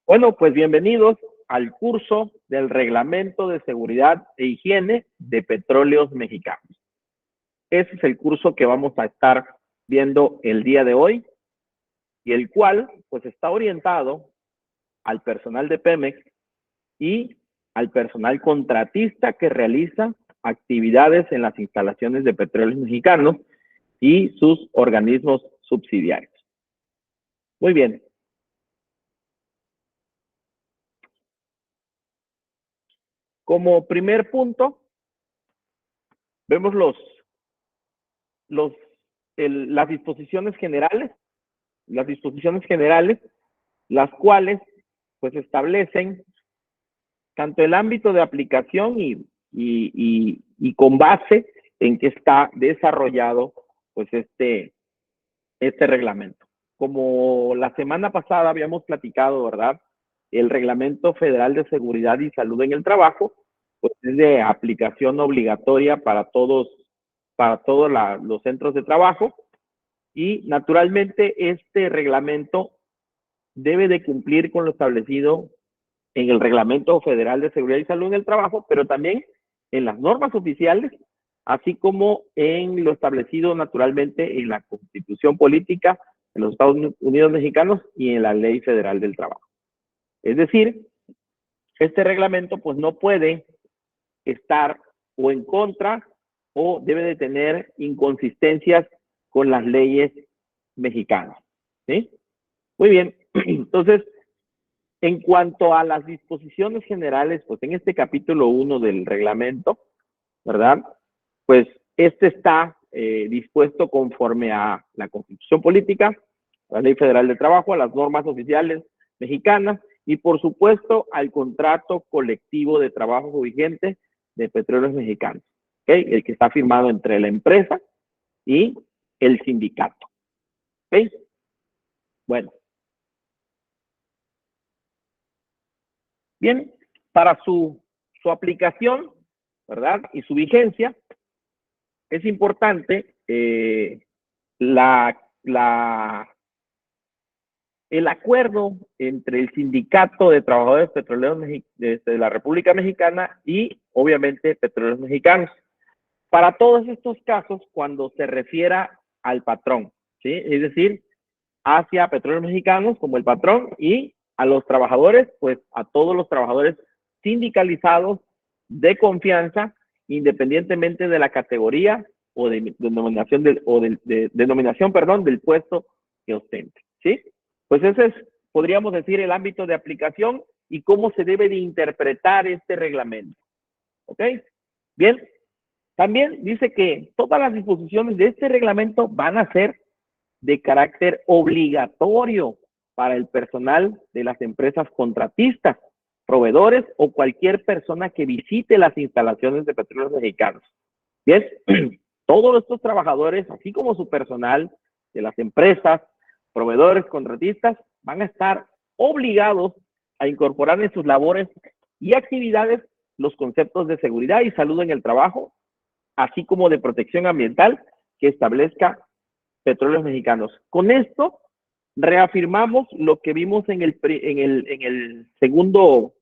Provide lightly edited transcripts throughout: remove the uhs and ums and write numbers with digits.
Bueno, pues bienvenidos al curso del Reglamento de Seguridad e Higiene de Petróleos Mexicanos. Ese es el curso que vamos a estar viendo el día de hoy y el cual pues está orientado al personal de Pemex y al personal contratista que realiza actividades en las instalaciones de Petróleos Mexicanos y sus organismos subsidiarios. Muy bien. Como primer punto, vemos las disposiciones generales, las cuales pues establecen tanto el ámbito de aplicación y con base en que está desarrollado pues este reglamento. Como la semana pasada habíamos platicado, ¿verdad? El Reglamento Federal de Seguridad y Salud en el Trabajo, pues es de aplicación obligatoria para todos los centros de trabajo y naturalmente este reglamento debe de cumplir con lo establecido en el Reglamento Federal de Seguridad y Salud en el Trabajo, pero también en las normas oficiales, así como en lo establecido naturalmente en la Constitución Política de los Estados Unidos Mexicanos y en la Ley Federal del Trabajo. Es decir, este reglamento pues no puede estar o en contra o debe de tener inconsistencias con las leyes mexicanas. ¿Sí? Muy bien, entonces, en cuanto a las disposiciones generales, pues en este capítulo 1 del reglamento, ¿verdad? Pues este está dispuesto conforme a la Constitución Política, a la Ley Federal de Trabajo, a las normas oficiales mexicanas y por supuesto al contrato colectivo de trabajo vigente de Petróleos Mexicanos, ¿okay? El que está firmado entre la empresa y el sindicato. ¿Okay? Bueno. Bien, para su aplicación, ¿verdad? Y su vigencia, es importante el acuerdo entre el Sindicato de Trabajadores Petroleros de la República Mexicana y, obviamente, Petróleos Mexicanos. Para todos estos casos, cuando se refiera al patrón, ¿sí? Es decir, hacia Petróleos Mexicanos como el patrón y a los trabajadores, pues a todos los trabajadores sindicalizados de confianza, independientemente de la categoría o de denominación del puesto que ostente, ¿sí? Pues ese es, podríamos decir, el ámbito de aplicación y cómo se debe de interpretar este reglamento. ¿Ok? Bien, también dice que todas las disposiciones de este reglamento van a ser de carácter obligatorio para el personal de las empresas contratistas, proveedores o cualquier persona que visite las instalaciones de Petróleos Mexicanos. Bien, todos estos trabajadores, así como su personal de las empresas, proveedores, contratistas, van a estar obligados a incorporar en sus labores y actividades los conceptos de seguridad y salud en el trabajo, así como de protección ambiental que establezca Petróleos Mexicanos. Con esto reafirmamos lo que vimos en el segundo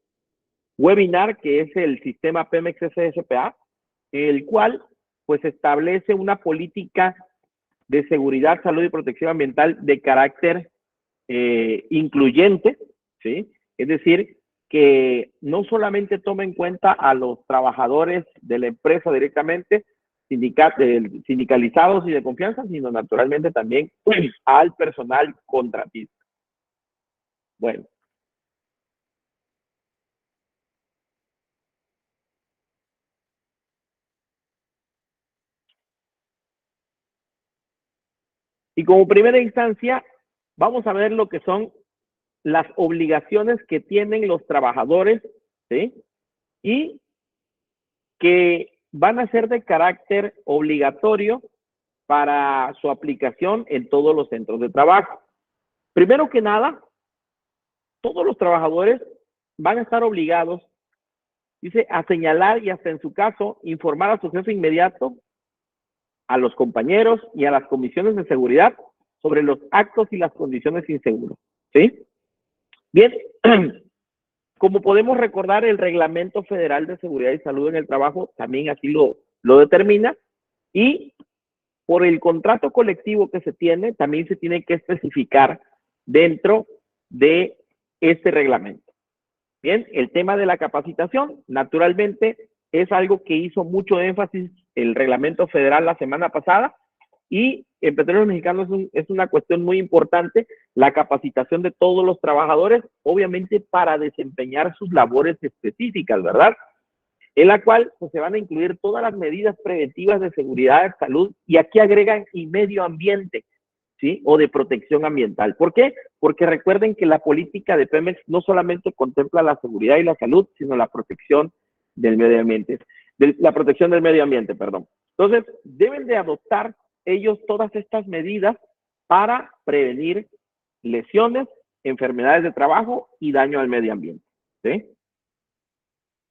webinar, que es el sistema Pemex SSPA, el cual pues establece una política de seguridad, salud y protección ambiental de carácter incluyente, ¿sí? Es decir, que no solamente toma en cuenta a los trabajadores de la empresa directamente, sindicalizados y de confianza, sino naturalmente también al personal contratista. Bueno. Y como primera instancia, vamos a ver lo que son las obligaciones que tienen los trabajadores, ¿sí? Y que van a ser de carácter obligatorio para su aplicación en todos los centros de trabajo. Primero que nada, todos los trabajadores van a estar obligados, dice, a señalar y hasta en su caso informar a su jefe inmediato, a los compañeros y a las comisiones de seguridad sobre los actos y las condiciones inseguras, ¿sí? Bien, como podemos recordar, el Reglamento Federal de Seguridad y Salud en el Trabajo también así lo determina, y por el contrato colectivo que se tiene, también se tiene que especificar dentro de este reglamento. Bien, el tema de la capacitación, naturalmente, es algo que hizo mucho énfasis el reglamento federal la semana pasada, y en Petróleos Mexicanos es una cuestión muy importante la capacitación de todos los trabajadores, obviamente para desempeñar sus labores específicas, ¿verdad? En la cual pues, se van a incluir todas las medidas preventivas de seguridad, salud, y aquí agregan y medio ambiente, ¿sí? O de protección ambiental. ¿Por qué? Porque recuerden que la política de Pemex no solamente contempla la seguridad y la salud, sino la protección del medio ambiente, la protección del medio ambiente, perdón. Entonces, deben de adoptar ellos todas estas medidas para prevenir lesiones, enfermedades de trabajo y daño al medio ambiente, ¿sí?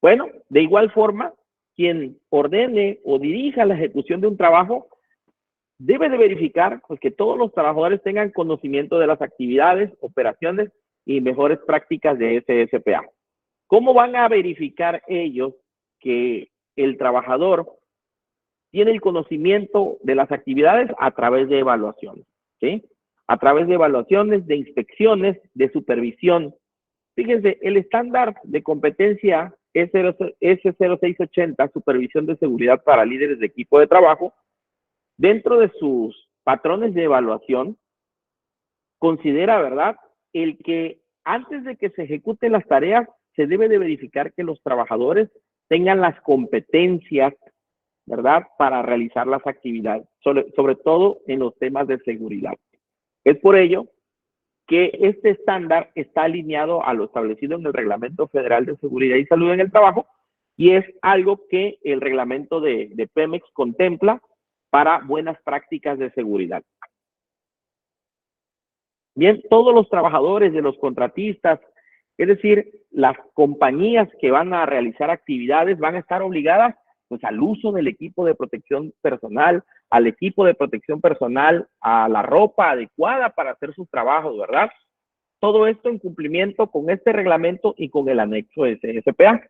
Bueno, de igual forma, quien ordene o dirija la ejecución de un trabajo debe de verificar pues, que todos los trabajadores tengan conocimiento de las actividades, operaciones y mejores prácticas de SSPA. ¿Cómo van a verificar ellos que el trabajador tiene el conocimiento de las actividades? A través de evaluaciones, ¿sí? A través de evaluaciones, de inspecciones, de supervisión. Fíjense, el estándar de competencia S0680, supervisión de seguridad para líderes de equipo de trabajo, dentro de sus patrones de evaluación, considera, ¿verdad?, el que antes de que se ejecuten las tareas, se debe de verificar que los trabajadores tengan las competencias, ¿verdad?, para realizar las actividades, sobre todo en los temas de seguridad. Es por ello que este estándar está alineado a lo establecido en el Reglamento Federal de Seguridad y Salud en el Trabajo, y es algo que el reglamento de Pemex contempla para buenas prácticas de seguridad. Bien, todos los trabajadores de los contratistas, es decir, las compañías que van a realizar actividades van a estar obligadas pues, al uso del equipo de protección personal, al equipo de protección personal, a la ropa adecuada para hacer sus trabajos, ¿verdad? Todo esto en cumplimiento con este reglamento y con el anexo de SSPA.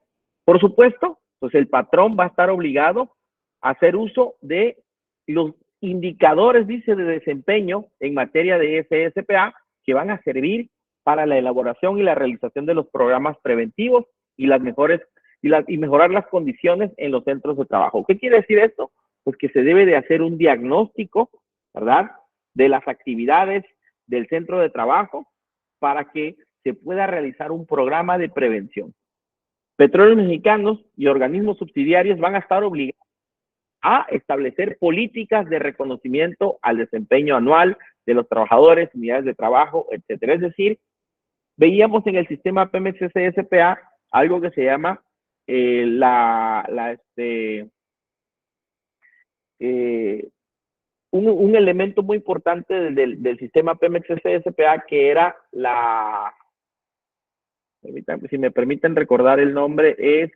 Por supuesto, pues el patrón va a estar obligado a hacer uso de los indicadores, dice, de desempeño en materia de SSPA que van a servir para la elaboración y la realización de los programas preventivos y las mejores y mejorar las condiciones en los centros de trabajo. ¿Qué quiere decir esto? Pues que se debe de hacer un diagnóstico, ¿verdad?, de las actividades del centro de trabajo para que se pueda realizar un programa de prevención. Petróleos Mexicanos y organismos subsidiarios van a estar obligados a establecer políticas de reconocimiento al desempeño anual de los trabajadores, unidades de trabajo, etcétera. Es decir, veíamos en el sistema Pemex SSPA algo que se llama un elemento muy importante del sistema Pemex SSPA, que era si me permiten recordar el nombre, es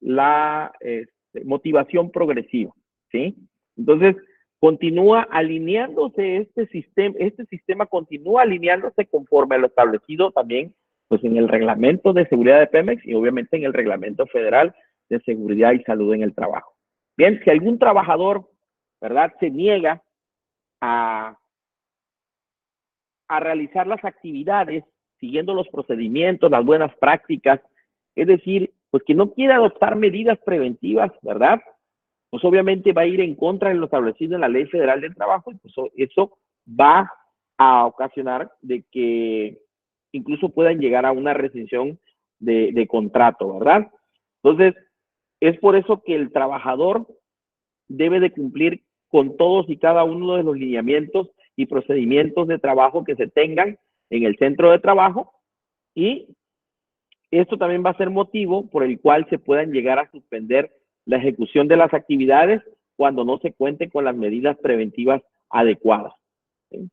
la motivación progresiva, ¿sí? Entonces, continúa alineándose este sistema continúa alineándose conforme a lo establecido también pues en el reglamento de seguridad de Pemex y obviamente en el reglamento federal de seguridad y salud en el trabajo. Bien, si algún trabajador, ¿verdad?, se niega a realizar las actividades siguiendo los procedimientos, las buenas prácticas, es decir, pues que no quiere adoptar medidas preventivas, ¿verdad?, pues obviamente va a ir en contra de lo establecido en la Ley Federal del Trabajo, y pues eso va a ocasionar de que incluso puedan llegar a una rescisión de contrato, ¿verdad? Entonces, es por eso que el trabajador debe de cumplir con todos y cada uno de los lineamientos y procedimientos de trabajo que se tengan en el centro de trabajo, y esto también va a ser motivo por el cual se puedan llegar a suspender la ejecución de las actividades cuando no se cuente con las medidas preventivas adecuadas. ¿Sí?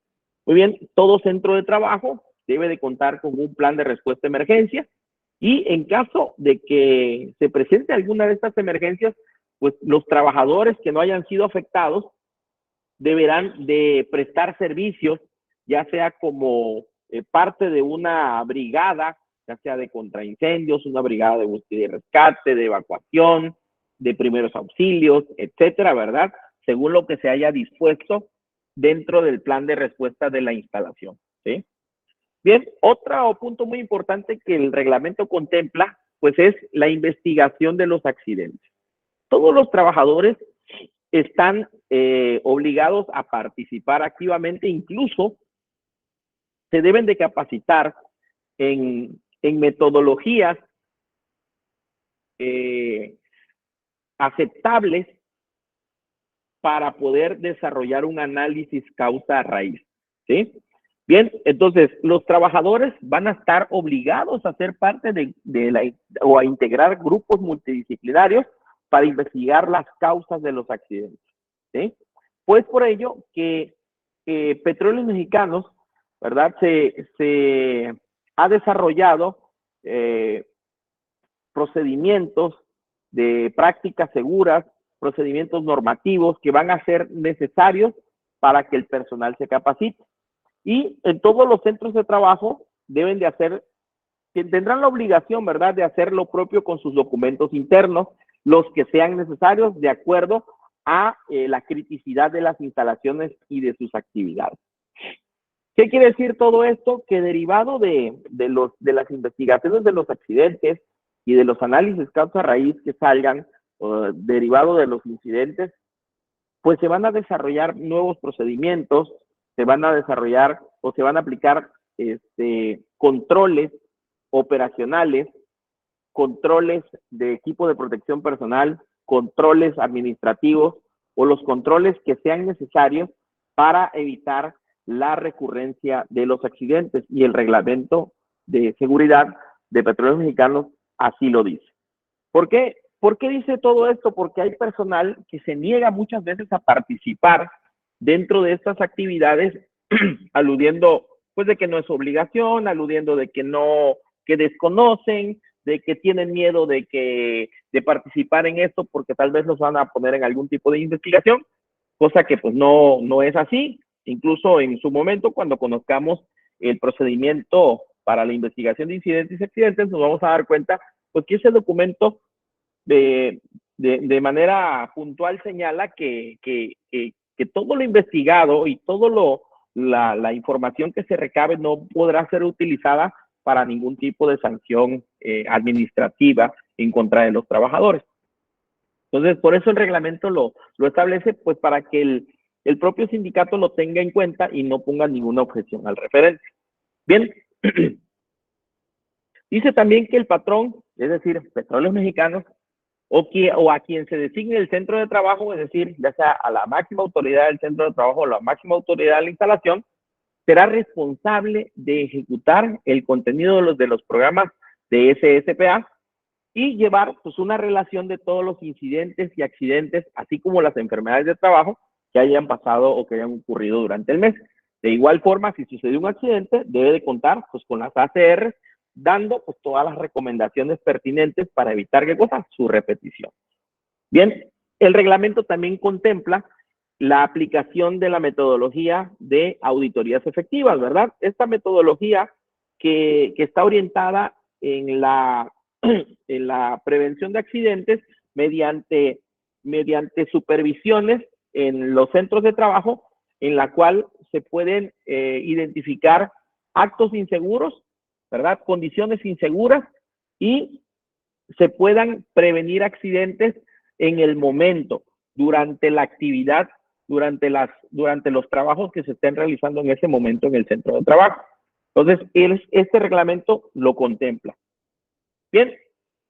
Muy bien, todo centro de trabajo debe de contar con un plan de respuesta a emergencia, y en caso de que se presente alguna de estas emergencias, pues los trabajadores que no hayan sido afectados deberán de prestar servicios, ya sea como parte de una brigada, ya sea de contraincendios, una brigada de búsqueda y rescate, de evacuación, de primeros auxilios, etcétera, ¿verdad? Según lo que se haya dispuesto dentro del plan de respuesta de la instalación, ¿sí? Bien, otro punto muy importante que el reglamento contempla, pues es la investigación de los accidentes. Todos los trabajadores están obligados a participar activamente, incluso se deben de capacitar en metodologías aceptables para poder desarrollar un análisis causa raíz, ¿sí? Bien, entonces los trabajadores van a estar obligados a ser parte o a integrar grupos multidisciplinarios para investigar las causas de los accidentes, ¿sí? Pues por ello que Petróleos Mexicanos, ¿verdad? Se ha desarrollado procedimientos de prácticas seguras, procedimientos normativos que van a ser necesarios para que el personal se capacite. Y en todos los centros de trabajo deben de hacer, tendrán la obligación, ¿verdad?, de hacer lo propio con sus documentos internos, los que sean necesarios de acuerdo a la criticidad de las instalaciones y de sus actividades. ¿Qué quiere decir todo esto? Que derivado de las investigaciones de los accidentes y de los análisis causa raíz que salgan, derivado de los incidentes, pues se van a desarrollar nuevos procedimientos, se van a desarrollar o se van a aplicar controles operacionales, controles de equipo de protección personal, controles administrativos o los controles que sean necesarios para evitar la recurrencia de los accidentes, y el reglamento de seguridad de Petróleos Mexicanos así lo dice. ¿Por qué? ¿Por qué dice todo esto? Porque hay personal que se niega muchas veces a participar dentro de estas actividades, aludiendo pues de que no es obligación, aludiendo de que no, que desconocen, de que tienen miedo de participar en esto porque tal vez los van a poner en algún tipo de investigación, cosa que pues no es así. Incluso en su momento, cuando conozcamos el procedimiento para la investigación de incidentes y accidentes, nos vamos a dar cuenta pues que ese documento de manera puntual señala que todo lo investigado y todo la información que se recabe no podrá ser utilizada para ningún tipo de sanción administrativa en contra de los trabajadores. Entonces, por eso el reglamento lo establece, pues para que el propio sindicato lo tenga en cuenta y no ponga ninguna objeción al referente. Bien, dice también que el patrón, es decir, Petróleos Mexicanos, o a quien se designe el centro de trabajo, es decir, ya sea a la máxima autoridad del centro de trabajo o la máxima autoridad de la instalación, será responsable de ejecutar el contenido de los programas de SSPA y llevar pues una relación de todos los incidentes y accidentes, así como las enfermedades de trabajo que hayan pasado o que hayan ocurrido durante el mes. De igual forma, si sucede un accidente, debe de contar pues con las ACR, dando pues todas las recomendaciones pertinentes para evitar ¿qué cosa? Su repetición. Bien, el reglamento también contempla la aplicación de la metodología de auditorías efectivas, ¿verdad? Esta metodología que está orientada en la prevención de accidentes mediante supervisiones en los centros de trabajo, en la cual se pueden identificar actos inseguros, ¿verdad? Condiciones inseguras, y se puedan prevenir accidentes en el momento, durante la actividad, durante los trabajos que se estén realizando en ese momento en el centro de trabajo. Entonces, este reglamento lo contempla. Bien,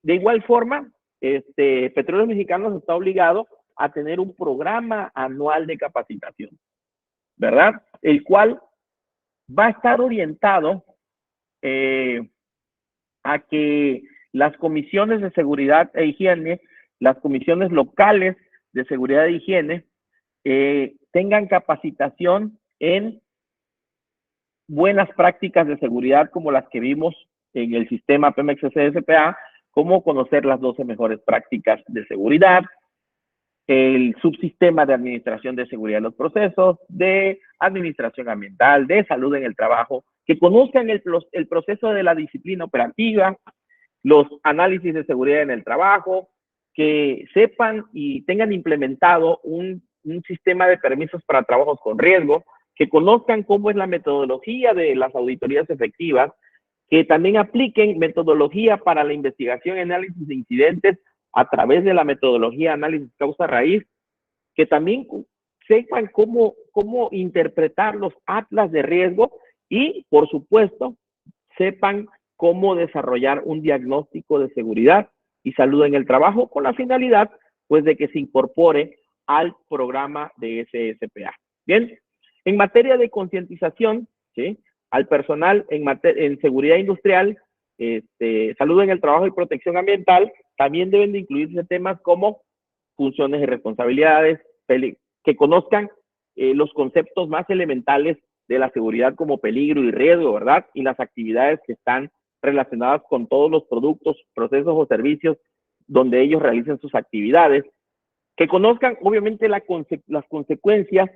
de igual forma, Petróleos Mexicanos está obligado a tener un programa anual de capacitación, ¿verdad? El cual va a estar orientado a que las comisiones de seguridad e higiene, las comisiones locales de seguridad e higiene, tengan capacitación en buenas prácticas de seguridad como las que vimos en el sistema Pemex CSPA, como conocer las 12 mejores prácticas de seguridad, el subsistema de administración de seguridad de los procesos, de administración ambiental, de salud en el trabajo, que conozcan el proceso de la disciplina operativa, los análisis de seguridad en el trabajo, que sepan y tengan implementado un sistema de permisos para trabajos con riesgo, que conozcan cómo es la metodología de las auditorías efectivas, que también apliquen metodología para la investigación y análisis de incidentes a través de la metodología análisis causa-raíz, que también sepan cómo interpretar los atlas de riesgo y, por supuesto, sepan cómo desarrollar un diagnóstico de seguridad y salud en el trabajo con la finalidad, pues, de que se incorpore al programa de SSPA. Bien, en materia de concientización, ¿sí?, al personal en seguridad industrial, salud en el trabajo y protección ambiental, también deben de incluirse temas como funciones y responsabilidades, que conozcan los conceptos más elementales de la seguridad como peligro y riesgo, ¿verdad? Y las actividades que están relacionadas con todos los productos, procesos o servicios donde ellos realicen sus actividades, que conozcan obviamente las consecuencias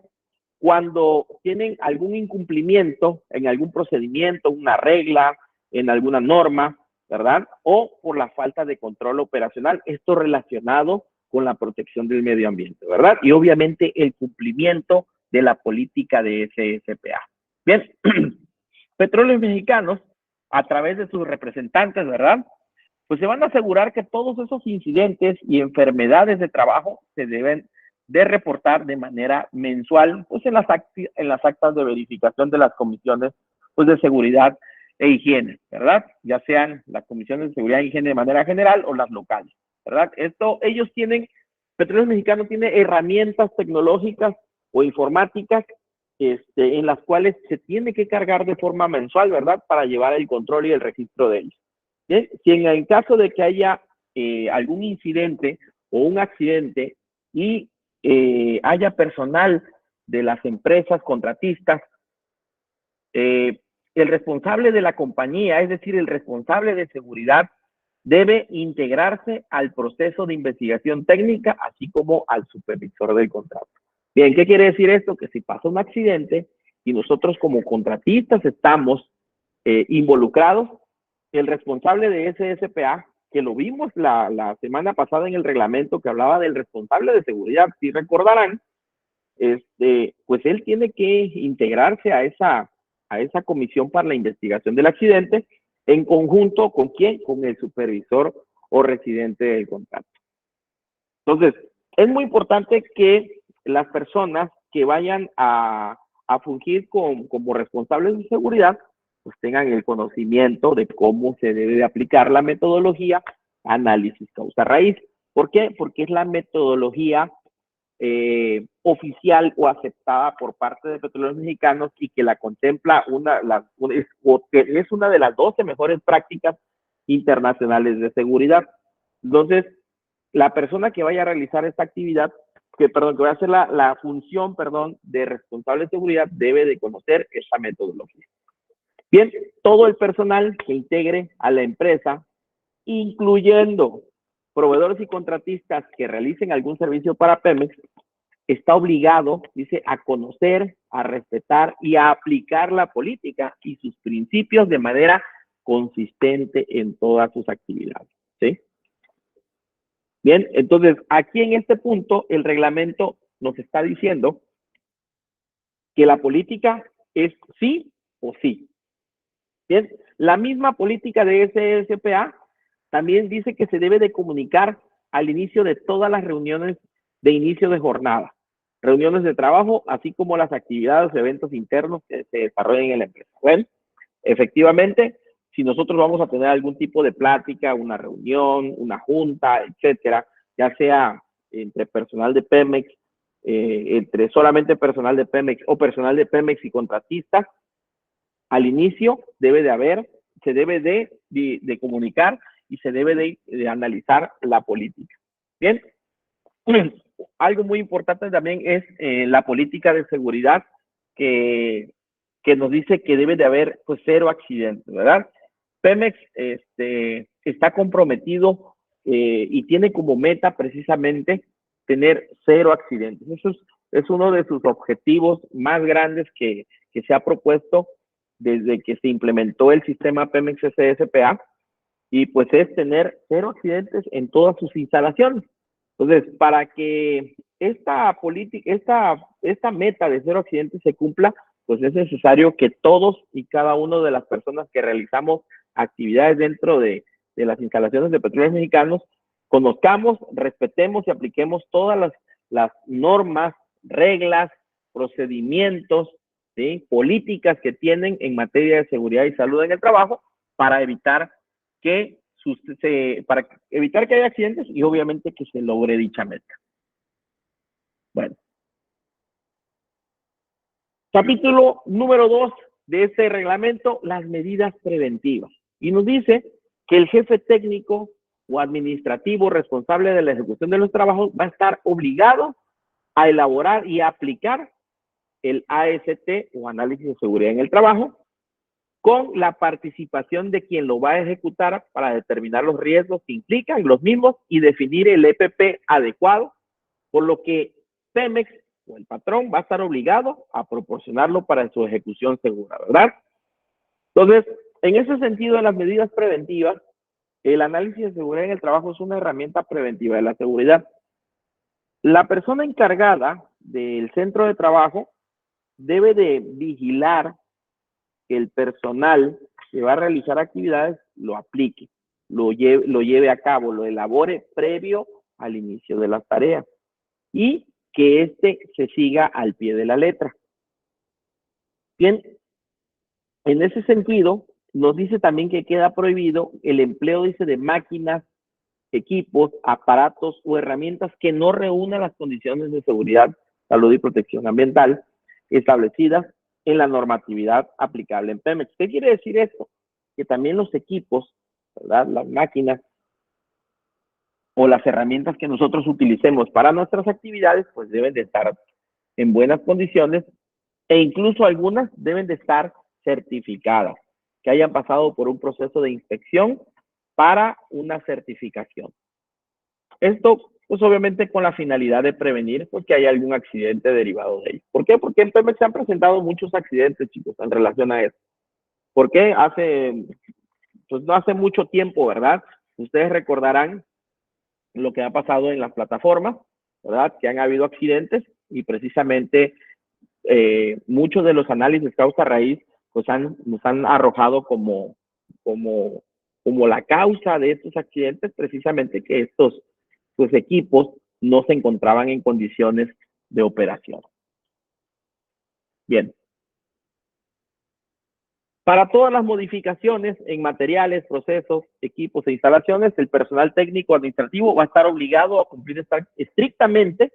cuando tienen algún incumplimiento en algún procedimiento, una regla, en alguna norma, ¿verdad? O por la falta de control operacional, esto relacionado con la protección del medio ambiente, ¿verdad? Y obviamente el cumplimiento de la política de SSPA. Bien, Petróleos Mexicanos, a través de sus representantes, ¿verdad?, pues se van a asegurar que todos esos incidentes y enfermedades de trabajo se deben de reportar de manera mensual, pues en las actas de verificación de las comisiones, pues, de seguridad e higiene, ¿verdad? Ya sean las comisiones de seguridad e higiene de manera general o las locales, ¿verdad? Petróleos Mexicanos tiene herramientas tecnológicas o informáticas en las cuales se tiene que cargar de forma mensual, ¿verdad?, para llevar el control y el registro de ellos. ¿Bien? Si en el caso de que haya algún incidente o un accidente y haya personal de las empresas contratistas, el responsable de la compañía, es decir, el responsable de seguridad, debe integrarse al proceso de investigación técnica, así como al supervisor del contrato. Bien, ¿qué quiere decir esto? Que si pasa un accidente y nosotros como contratistas estamos involucrados, el responsable de SSPA, que lo vimos la semana pasada en el reglamento que hablaba del responsable de seguridad, si recordarán, pues él tiene que integrarse a esa comisión para la investigación del accidente en conjunto con ¿quién? Con el supervisor o residente del contrato. Entonces, es muy importante que las personas que vayan a fungir como responsables de seguridad, pues tengan el conocimiento de cómo se debe de aplicar la metodología análisis causa-raíz. ¿Por qué? Porque es la metodología oficial o aceptada por parte de Petróleos Mexicanos y que la contempla es una de las 12 mejores prácticas internacionales de seguridad. Entonces, la persona que vaya a realizar esta actividad, que vaya a hacer la función, de responsable de seguridad, debe de conocer esta metodología. Bien, todo el personal que integre a la empresa, incluyendo proveedores y contratistas que realicen algún servicio para Pemex, está obligado, dice, a conocer, a respetar y a aplicar la política y sus principios de manera consistente en todas sus actividades, ¿sí? Bien, entonces, aquí en este punto, el reglamento nos está diciendo que la política es sí o sí. Bien, la misma política de SSPA también dice que se debe de comunicar al inicio de todas las reuniones de inicio de jornada, reuniones de trabajo, así como las actividades o eventos internos que se desarrollen en la empresa. Bueno, efectivamente, si nosotros vamos a tener algún tipo de plática, una reunión, una junta, etcétera, ya sea entre personal de Pemex, entre solamente personal de Pemex o personal de Pemex y contratistas, al inicio se debe de comunicar y se debe de analizar la política. Bien, algo muy importante también es la política de seguridad que nos dice que debe de haber, pues, 0 accidentes, ¿verdad? Pemex está comprometido y tiene como meta precisamente tener 0 accidentes. Eso es uno de sus objetivos más grandes que se ha propuesto desde que se implementó el sistema Pemex CSPA, y pues es tener 0 accidentes en todas sus instalaciones. Entonces, para que esta política, esta meta de 0 accidentes se cumpla, pues es necesario que todos y cada uno de las personas que realizamos actividades dentro de las instalaciones de Petróleos Mexicanos conozcamos, respetemos y apliquemos todas las normas, reglas, procedimientos, ¿sí?, políticas que tienen en materia de seguridad y salud en el trabajo para evitar que haya accidentes y obviamente que se logre dicha meta. Bueno. Capítulo número 2 de este reglamento, las medidas preventivas. Y nos dice que el jefe técnico o administrativo responsable de la ejecución de los trabajos va a estar obligado a elaborar y aplicar el AST o análisis de seguridad en el trabajo, con la participación de quien lo va a ejecutar para determinar los riesgos que implican los mismos y definir el EPP adecuado, por lo que Pemex o el patrón va a estar obligado a proporcionarlo para su ejecución segura, ¿verdad? Entonces, en ese sentido, en las medidas preventivas, el análisis de seguridad en el trabajo es una herramienta preventiva de la seguridad. La persona encargada del centro de trabajo debe de vigilar que el personal que va a realizar actividades lo aplique, lo lleve a cabo, lo elabore previo al inicio de las tareas y que éste se siga al pie de la letra. Bien, en ese sentido, nos dice también que queda prohibido el empleo, dice, de máquinas, equipos, aparatos o herramientas que no reúnan las condiciones de seguridad, salud y protección ambiental establecidas en la normatividad aplicable en Pemex. ¿Qué quiere decir esto? Que también los equipos, ¿verdad?, las máquinas o las herramientas que nosotros utilicemos para nuestras actividades, pues deben de estar en buenas condiciones e incluso algunas deben de estar certificadas, que hayan pasado por un proceso de inspección para una certificación. Esto, pues obviamente con la finalidad de prevenir porque hay algún accidente derivado de ello. ¿Por qué? Porque en Pemex se han presentado muchos accidentes, chicos, en relación a eso. ¿Por qué? Pues no hace mucho tiempo, ¿verdad? Ustedes recordarán lo que ha pasado en las plataformas, ¿verdad? Que han habido accidentes y precisamente muchos de los análisis causa-raíz pues nos han arrojado como la causa de estos accidentes, precisamente que estos pues, equipos no se encontraban en condiciones de operación. Bien. Para todas las modificaciones en materiales, procesos, equipos e instalaciones, el personal técnico administrativo va a estar obligado a cumplir estrictamente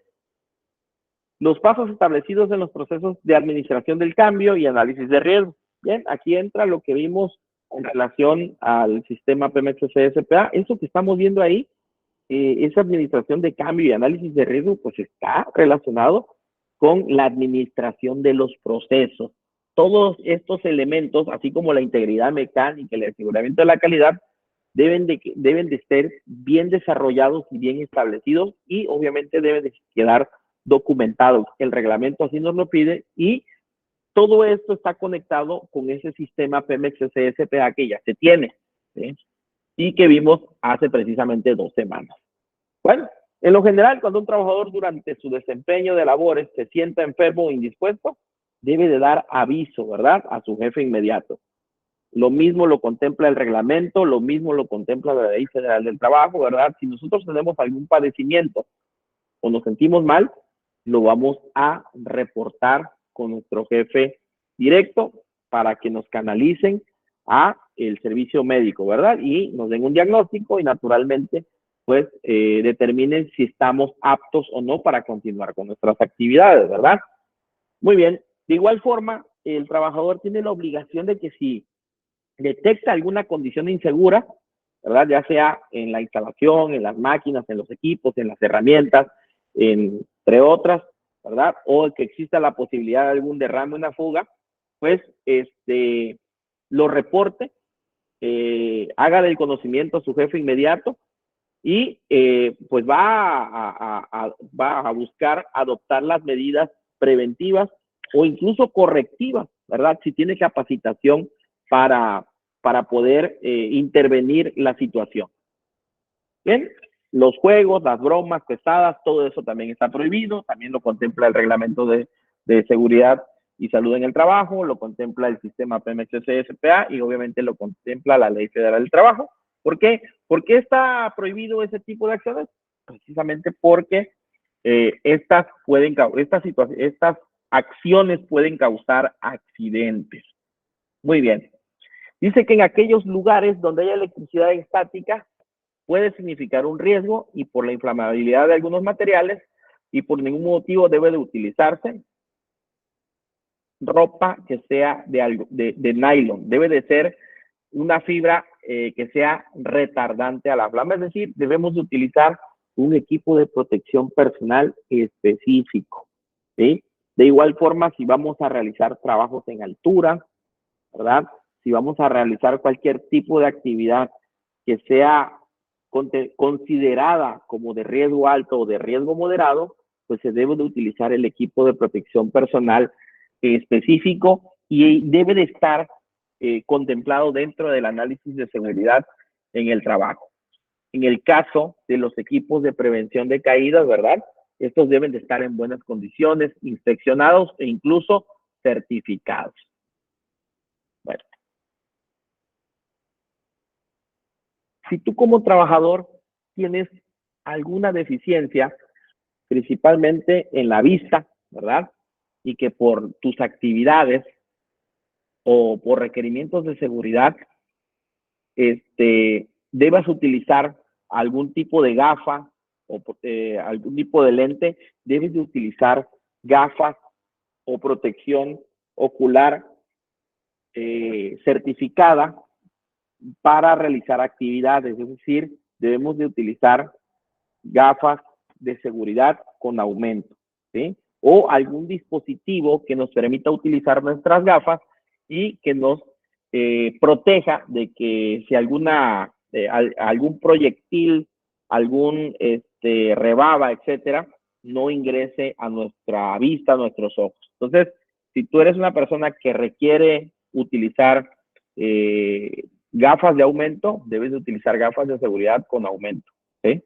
los pasos establecidos en los procesos de administración del cambio y análisis de riesgo. Bien, aquí entra lo que vimos en relación al sistema Pemex CSPA. Eso que estamos viendo ahí, esa administración de cambio y análisis de riesgo, pues está relacionado con la administración de los procesos. Todos estos elementos, así como la integridad mecánica, el aseguramiento de la calidad, deben de ser bien desarrollados y bien establecidos y obviamente deben de quedar documentados. El reglamento así nos lo pide y todo esto está conectado con ese sistema Pemex CSPA que ya se tiene, ¿sí?, y que vimos hace precisamente 2 semanas. Bueno, en lo general, cuando un trabajador durante su desempeño de labores se sienta enfermo o indispuesto, debe de dar aviso, ¿verdad?, a su jefe inmediato. Lo mismo lo contempla el reglamento, lo mismo lo contempla la Ley Federal del Trabajo, ¿verdad? Si nosotros tenemos algún padecimiento o nos sentimos mal, lo vamos a reportar con nuestro jefe directo para que nos canalicen a el servicio médico, ¿verdad? Y nos den un diagnóstico y naturalmente pues determinen si estamos aptos o no para continuar con nuestras actividades, ¿verdad? Muy bien. De igual forma, el trabajador tiene la obligación de que si detecta alguna condición insegura, ¿verdad?, ya sea en la instalación, en las máquinas, en los equipos, en las herramientas, entre otras, ¿verdad?, o que exista la posibilidad de algún derrame o una fuga, pues lo reporte, haga del conocimiento a su jefe inmediato y pues va a buscar adoptar las medidas preventivas o incluso correctivas ¿verdad? Si tiene capacitación para poder intervenir la situación. Bien, los juegos, las bromas pesadas, todo eso también está prohibido, también lo contempla el reglamento de seguridad y salud en el trabajo, lo contempla el sistema PMXC-SPA y obviamente lo contempla la Ley Federal del Trabajo. ¿Por qué? ¿Por qué está prohibido ese tipo de acciones? Precisamente porque estas acciones pueden causar accidentes. Muy bien. Dice que en aquellos lugares donde haya electricidad estática puede significar un riesgo y por la inflamabilidad de algunos materiales y por ningún motivo debe de utilizarse ropa que sea de nylon. Debe de ser una fibra que sea retardante a la flama, es decir, debemos de utilizar un equipo de protección personal específico, ¿sí? De igual forma, si vamos a realizar trabajos en altura, ¿verdad? Si vamos a realizar cualquier tipo de actividad que sea considerada como de riesgo alto o de riesgo moderado, pues se debe de utilizar el equipo de protección personal específico y debe de estar contemplado dentro del análisis de seguridad en el trabajo. En el caso de los equipos de prevención de caídas, ¿verdad? Estos deben de estar en buenas condiciones, inspeccionados e incluso certificados. Bueno, si tú como trabajador tienes alguna deficiencia, principalmente en la vista, ¿verdad? Y que por tus actividades o por requerimientos de seguridad, debas utilizar algún tipo de gafa o algún tipo de lente, debes de utilizar gafas o protección ocular certificada para realizar actividades, es decir, debemos de utilizar gafas de seguridad con aumento, ¿sí? O algún dispositivo que nos permita utilizar nuestras gafas y que nos proteja de que si algún proyectil, algún rebaba, etcétera, no ingrese a nuestra vista, a nuestros ojos. Entonces, si tú eres una persona que requiere utilizar gafas de aumento, debes de utilizar gafas de seguridad con aumento, ¿sí?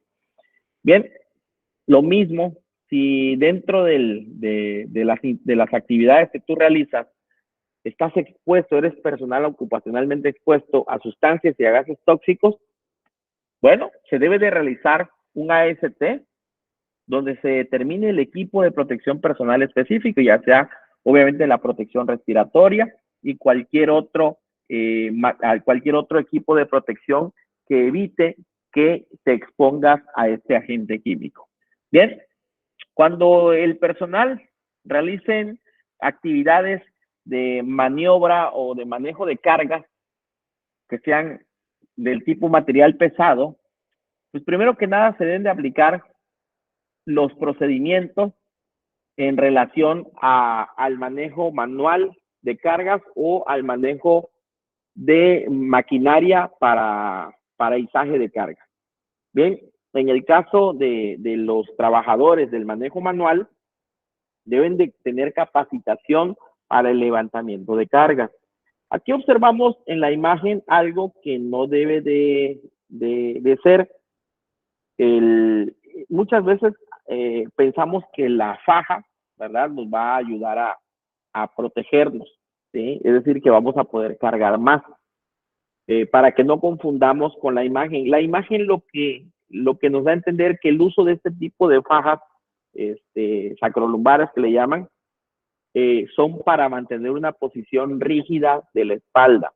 Bien, lo mismo si dentro de las actividades que tú realizas estás expuesto, eres personal ocupacionalmente expuesto a sustancias y a gases tóxicos, bueno, se debe de realizar un AST donde se determine el equipo de protección personal específico, ya sea obviamente la protección respiratoria y cualquier otro equipo de protección que evite que te expongas a este agente químico. Bien, cuando el personal realicen actividades de maniobra o de manejo de cargas que sean del tipo material pesado, pues primero que nada se deben de aplicar los procedimientos en relación al manejo manual de cargas o al manejo de maquinaria para izaje de carga. Bien, en el caso de los trabajadores del manejo manual, deben de tener capacitación para el levantamiento de cargas. Aquí observamos en la imagen algo que no debe de ser. Muchas veces pensamos que la faja, ¿verdad? Nos va a ayudar a protegernos, ¿sí? Es decir, que vamos a poder cargar más. Para que no confundamos con la imagen. La imagen lo que nos da a entender que el uso de este tipo de fajas sacrolumbares que le llaman, son para mantener una posición rígida de la espalda,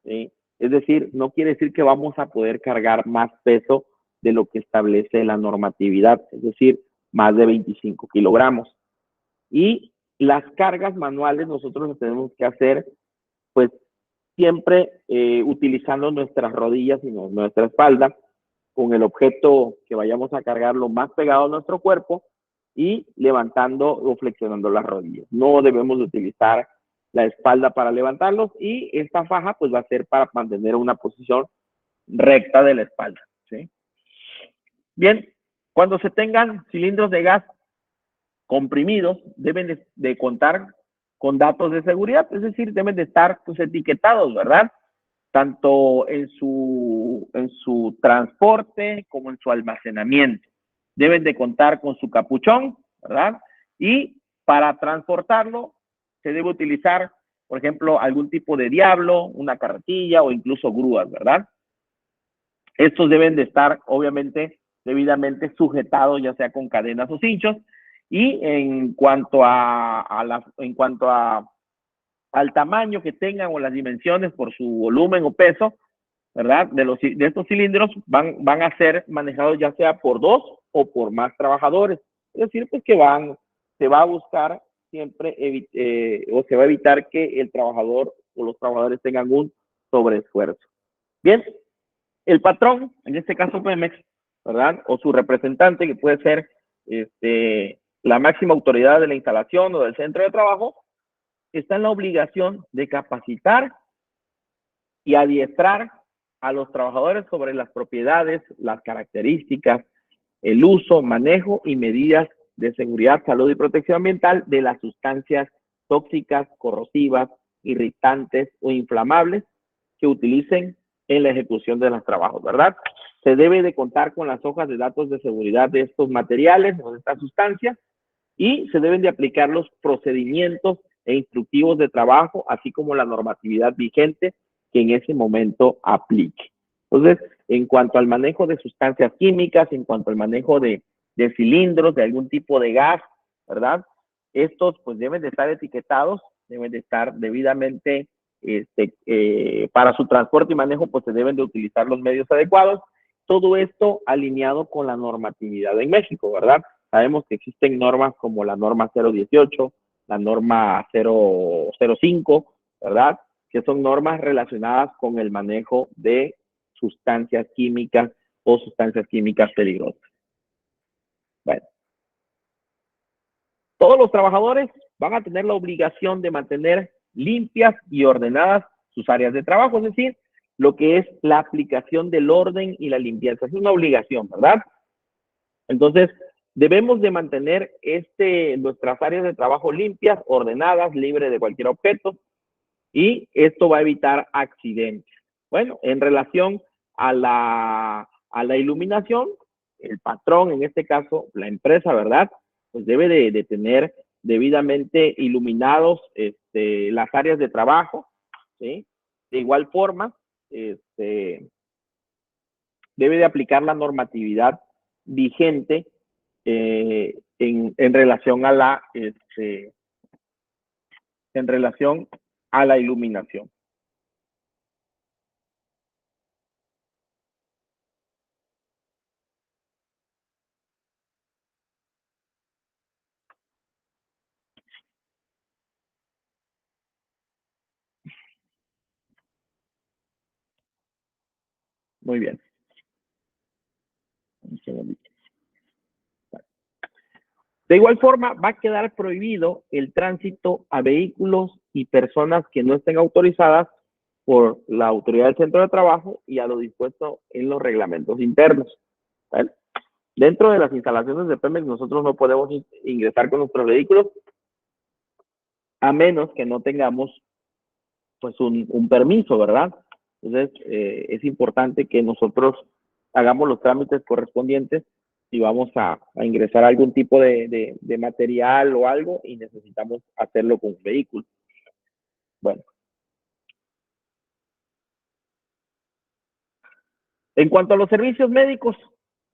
¿sí? Es decir, no quiere decir que vamos a poder cargar más peso de lo que establece la normatividad, es decir, más de 25 kilogramos. Y las cargas manuales nosotros las tenemos que hacer, pues, siempre utilizando nuestras rodillas y nuestra espalda, con el objeto que vayamos a cargar lo más pegado a nuestro cuerpo y levantando o flexionando las rodillas. No debemos utilizar la espalda para levantarlos y esta faja pues va a ser para mantener una posición recta de la espalda, ¿sí? Bien, cuando se tengan cilindros de gas comprimidos, deben de contar con datos de seguridad, es decir, deben de estar pues, etiquetados, ¿verdad? Tanto en su transporte como en su almacenamiento. Deben de contar con su capuchón, ¿verdad? Y para transportarlo se debe utilizar, por ejemplo, algún tipo de diablo, una carretilla o incluso grúas, ¿verdad? Estos deben de estar, obviamente, debidamente sujetados, ya sea con cadenas o cinchos. Y en cuanto al tamaño que tengan o las dimensiones por su volumen o peso, ¿verdad? De estos cilindros van a ser manejados ya sea por 2 o por más trabajadores. Es decir, pues que se va a buscar siempre o se va a evitar que el trabajador o los trabajadores tengan un sobreesfuerzo. Bien, el patrón, en este caso Pemex, ¿verdad? O su representante, que puede ser la máxima autoridad de la instalación o del centro de trabajo, está en la obligación de capacitar y adiestrar a los trabajadores sobre las propiedades, las características, el uso, manejo y medidas de seguridad, salud y protección ambiental de las sustancias tóxicas, corrosivas, irritantes o inflamables que utilicen en la ejecución de los trabajos, ¿verdad? Se debe de contar con las hojas de datos de seguridad de estos materiales o de estas sustancias y se deben de aplicar los procedimientos e instructivos de trabajo, así como la normatividad vigente que en ese momento aplique. Entonces, en cuanto al manejo de sustancias químicas, en cuanto al manejo de cilindros, de algún tipo de gas, ¿verdad? Estos pues deben de estar etiquetados, deben de estar debidamente, para su transporte y manejo, pues se deben de utilizar los medios adecuados. Todo esto alineado con la normatividad en México, ¿verdad? Sabemos que existen normas como la norma 018, la norma 005, ¿verdad? Que son normas relacionadas con el manejo de sustancias químicas o sustancias químicas peligrosas. Bueno, todos los trabajadores van a tener la obligación de mantener limpias y ordenadas sus áreas de trabajo, es decir, lo que es la aplicación del orden y la limpieza. Es una obligación, ¿verdad? Entonces, debemos de mantener nuestras áreas de trabajo limpias, ordenadas, libres de cualquier objeto, y esto va a evitar accidentes. Bueno, en relación a la iluminación, el patrón, en este caso la empresa, ¿verdad? Pues debe de tener debidamente iluminados las áreas de trabajo, ¿sí? De igual forma, debe de aplicar la normatividad vigente en relación en relación a la iluminación. Muy bien. Un segundito. De igual forma, va a quedar prohibido el tránsito a vehículos y personas que no estén autorizadas por la autoridad del centro de trabajo y a lo dispuesto en los reglamentos internos. ¿Vale? Dentro de las instalaciones de Pemex, nosotros no podemos ingresar con nuestros vehículos a menos que no tengamos pues un permiso, ¿verdad? Entonces, es importante que nosotros hagamos los trámites correspondientes si vamos a ingresar algún tipo de material o algo y necesitamos hacerlo con un vehículo. Bueno. En cuanto a los servicios médicos,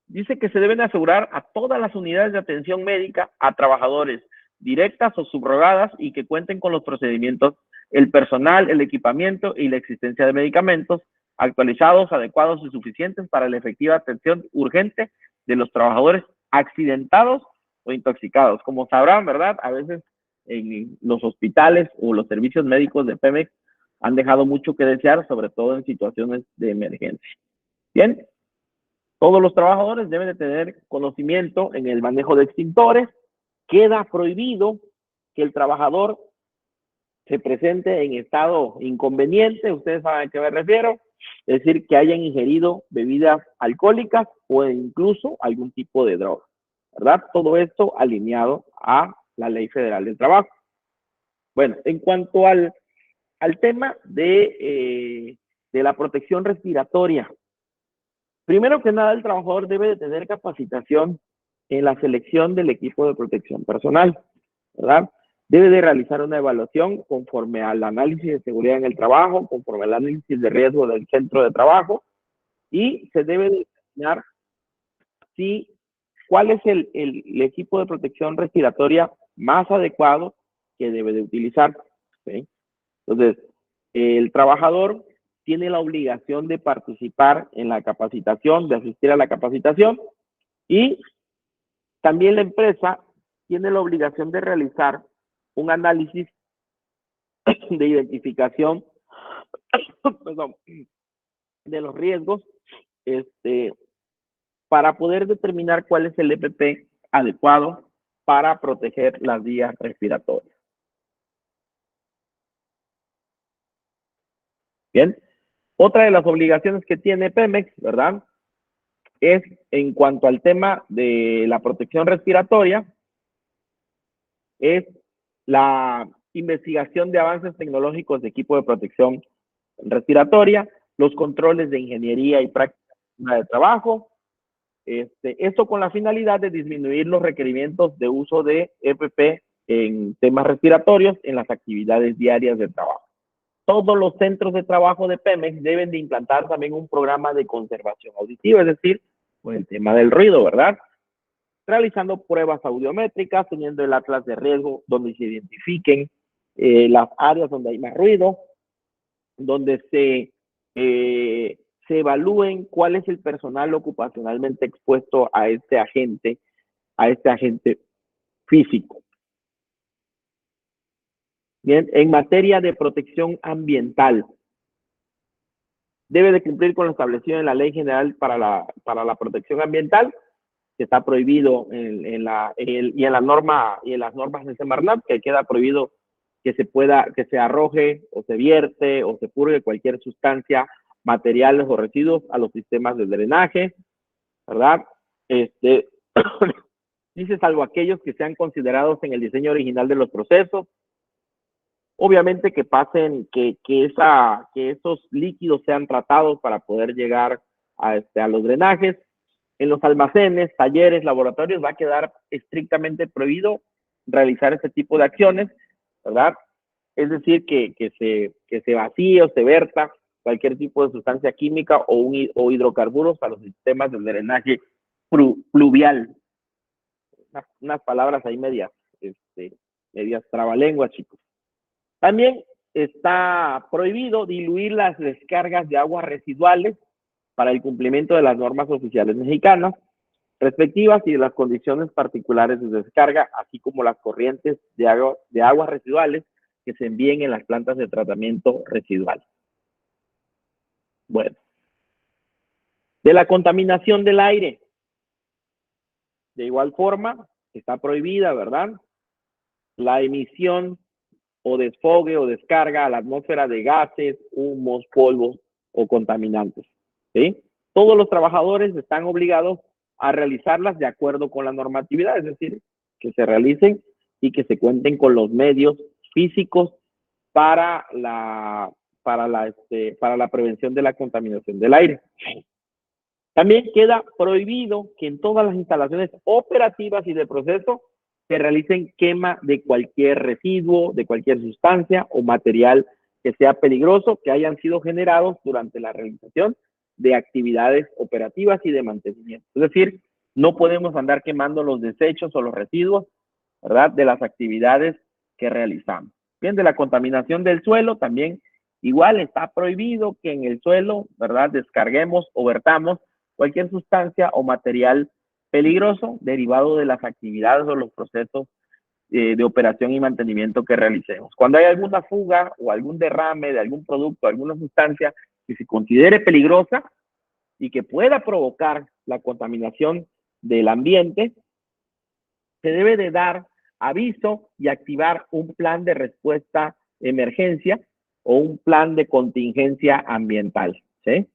dice que se deben asegurar a todas las unidades de atención médica, a trabajadores directas o subrogadas y que cuenten con los procedimientos, el personal, el equipamiento y la existencia de medicamentos actualizados, adecuados y suficientes para la efectiva atención urgente de los trabajadores accidentados o intoxicados. Como sabrán, ¿verdad? A veces en los hospitales o los servicios médicos de Pemex han dejado mucho que desear, sobre todo en situaciones de emergencia. Bien, todos los trabajadores deben de tener conocimiento en el manejo de extintores. Queda prohibido que el trabajador se presente en estado inconveniente, ustedes saben a qué me refiero, es decir, que hayan ingerido bebidas alcohólicas o incluso algún tipo de droga, ¿verdad? Todo esto alineado a la Ley Federal del Trabajo. Bueno, en cuanto al tema de la protección respiratoria, primero que nada, el trabajador debe de tener capacitación en la selección del equipo de protección personal, ¿verdad? Debe de realizar una evaluación conforme al análisis de seguridad en el trabajo, conforme al análisis de riesgo del centro de trabajo, y se debe de determinar si, cuál es el equipo de protección respiratoria más adecuado que debe de utilizar, ¿sí? Entonces, el trabajador tiene la obligación de participar en la capacitación, de asistir a la capacitación, y también la empresa tiene la obligación de realizar un análisis de identificación perdón, de los riesgos para poder determinar cuál es el EPP adecuado para proteger las vías respiratorias. Bien, otra de las obligaciones que tiene Pemex, ¿verdad?, es en cuanto al tema de la protección respiratoria, es la investigación de avances tecnológicos de equipo de protección respiratoria, los controles de ingeniería y práctica de trabajo, esto con la finalidad de disminuir los requerimientos de uso de EPP en temas respiratorios en las actividades diarias de trabajo. Todos los centros de trabajo de Pemex deben de implantar también un programa de conservación auditiva, es decir, con el tema del ruido, ¿verdad? Realizando pruebas audiométricas, teniendo el atlas de riesgo donde se identifiquen las áreas donde hay más ruido, donde se evalúen cuál es el personal ocupacionalmente expuesto a este agente físico. Bien, en materia de protección ambiental, debe de cumplir con lo establecido en la Ley General para la Protección Ambiental, que está prohibido y en las normas de Semarnat, que queda prohibido que se arroje o se vierte o se purgue cualquier sustancia, materiales o residuos a los sistemas de drenaje, ¿verdad? Dice, salvo aquellos que sean considerados en el diseño original de los procesos, obviamente que pasen, que esos líquidos sean tratados para poder llegar a los drenajes. En los almacenes, talleres, laboratorios va a quedar estrictamente prohibido realizar este tipo de acciones, ¿verdad? Es decir, que se vacíe o se verta cualquier tipo de sustancia química o hidrocarburos a los sistemas de drenaje pluvial. Unas palabras ahí medias trabalenguas, chicos. También está prohibido diluir las descargas de aguas residuales para el cumplimiento de las normas oficiales mexicanas respectivas y de las condiciones particulares de descarga, así como las corrientes de aguas residuales que se envíen en las plantas de tratamiento residual. Bueno, de la contaminación del aire, de igual forma, está prohibida, ¿verdad?, la emisión o desfogue o descarga a la atmósfera de gases, humos, polvos o contaminantes, ¿sí? Todos los trabajadores están obligados a realizarlas de acuerdo con la normatividad, es decir, que se realicen y que se cuenten con los medios físicos para la prevención de la contaminación del aire. También queda prohibido que en todas las instalaciones operativas y de proceso se realicen quema de cualquier residuo, de cualquier sustancia o material que sea peligroso, que hayan sido generados durante la realización de actividades operativas y de mantenimiento. Es decir, no podemos andar quemando los desechos o los residuos, ¿verdad?, de las actividades que realizamos. Bien, de la contaminación del suelo también igual está prohibido que en el suelo, ¿verdad?, descarguemos o vertamos cualquier sustancia o material peligroso derivado de las actividades o los procesos de operación y mantenimiento que realicemos. Cuando hay alguna fuga o algún derrame de algún producto, alguna sustancia que se considere peligrosa y que pueda provocar la contaminación del ambiente, se debe de dar aviso y activar un plan de respuesta de emergencia o un plan de contingencia ambiental, ¿sí?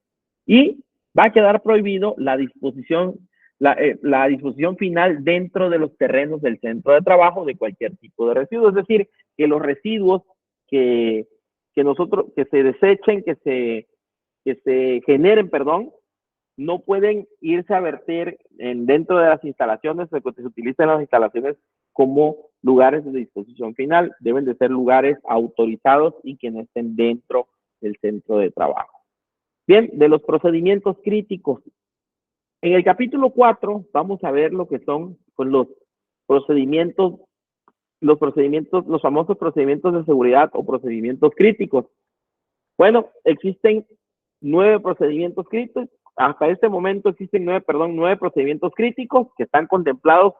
Y va a quedar prohibido la disposición la disposición final dentro de los terrenos del centro de trabajo de cualquier tipo de residuo. Es decir, que los residuos que se desechen, que se generen, perdón, no pueden irse a verter dentro de las instalaciones, que se utilizan las instalaciones como lugares de disposición final. Deben de ser lugares autorizados y que no estén dentro del centro de trabajo. Bien, de los procedimientos críticos. En el capítulo 4 vamos a ver lo que son pues, los famosos procedimientos de seguridad o procedimientos críticos. Bueno, existen 9 procedimientos críticos. Hasta este momento existen 9 procedimientos críticos que están contemplados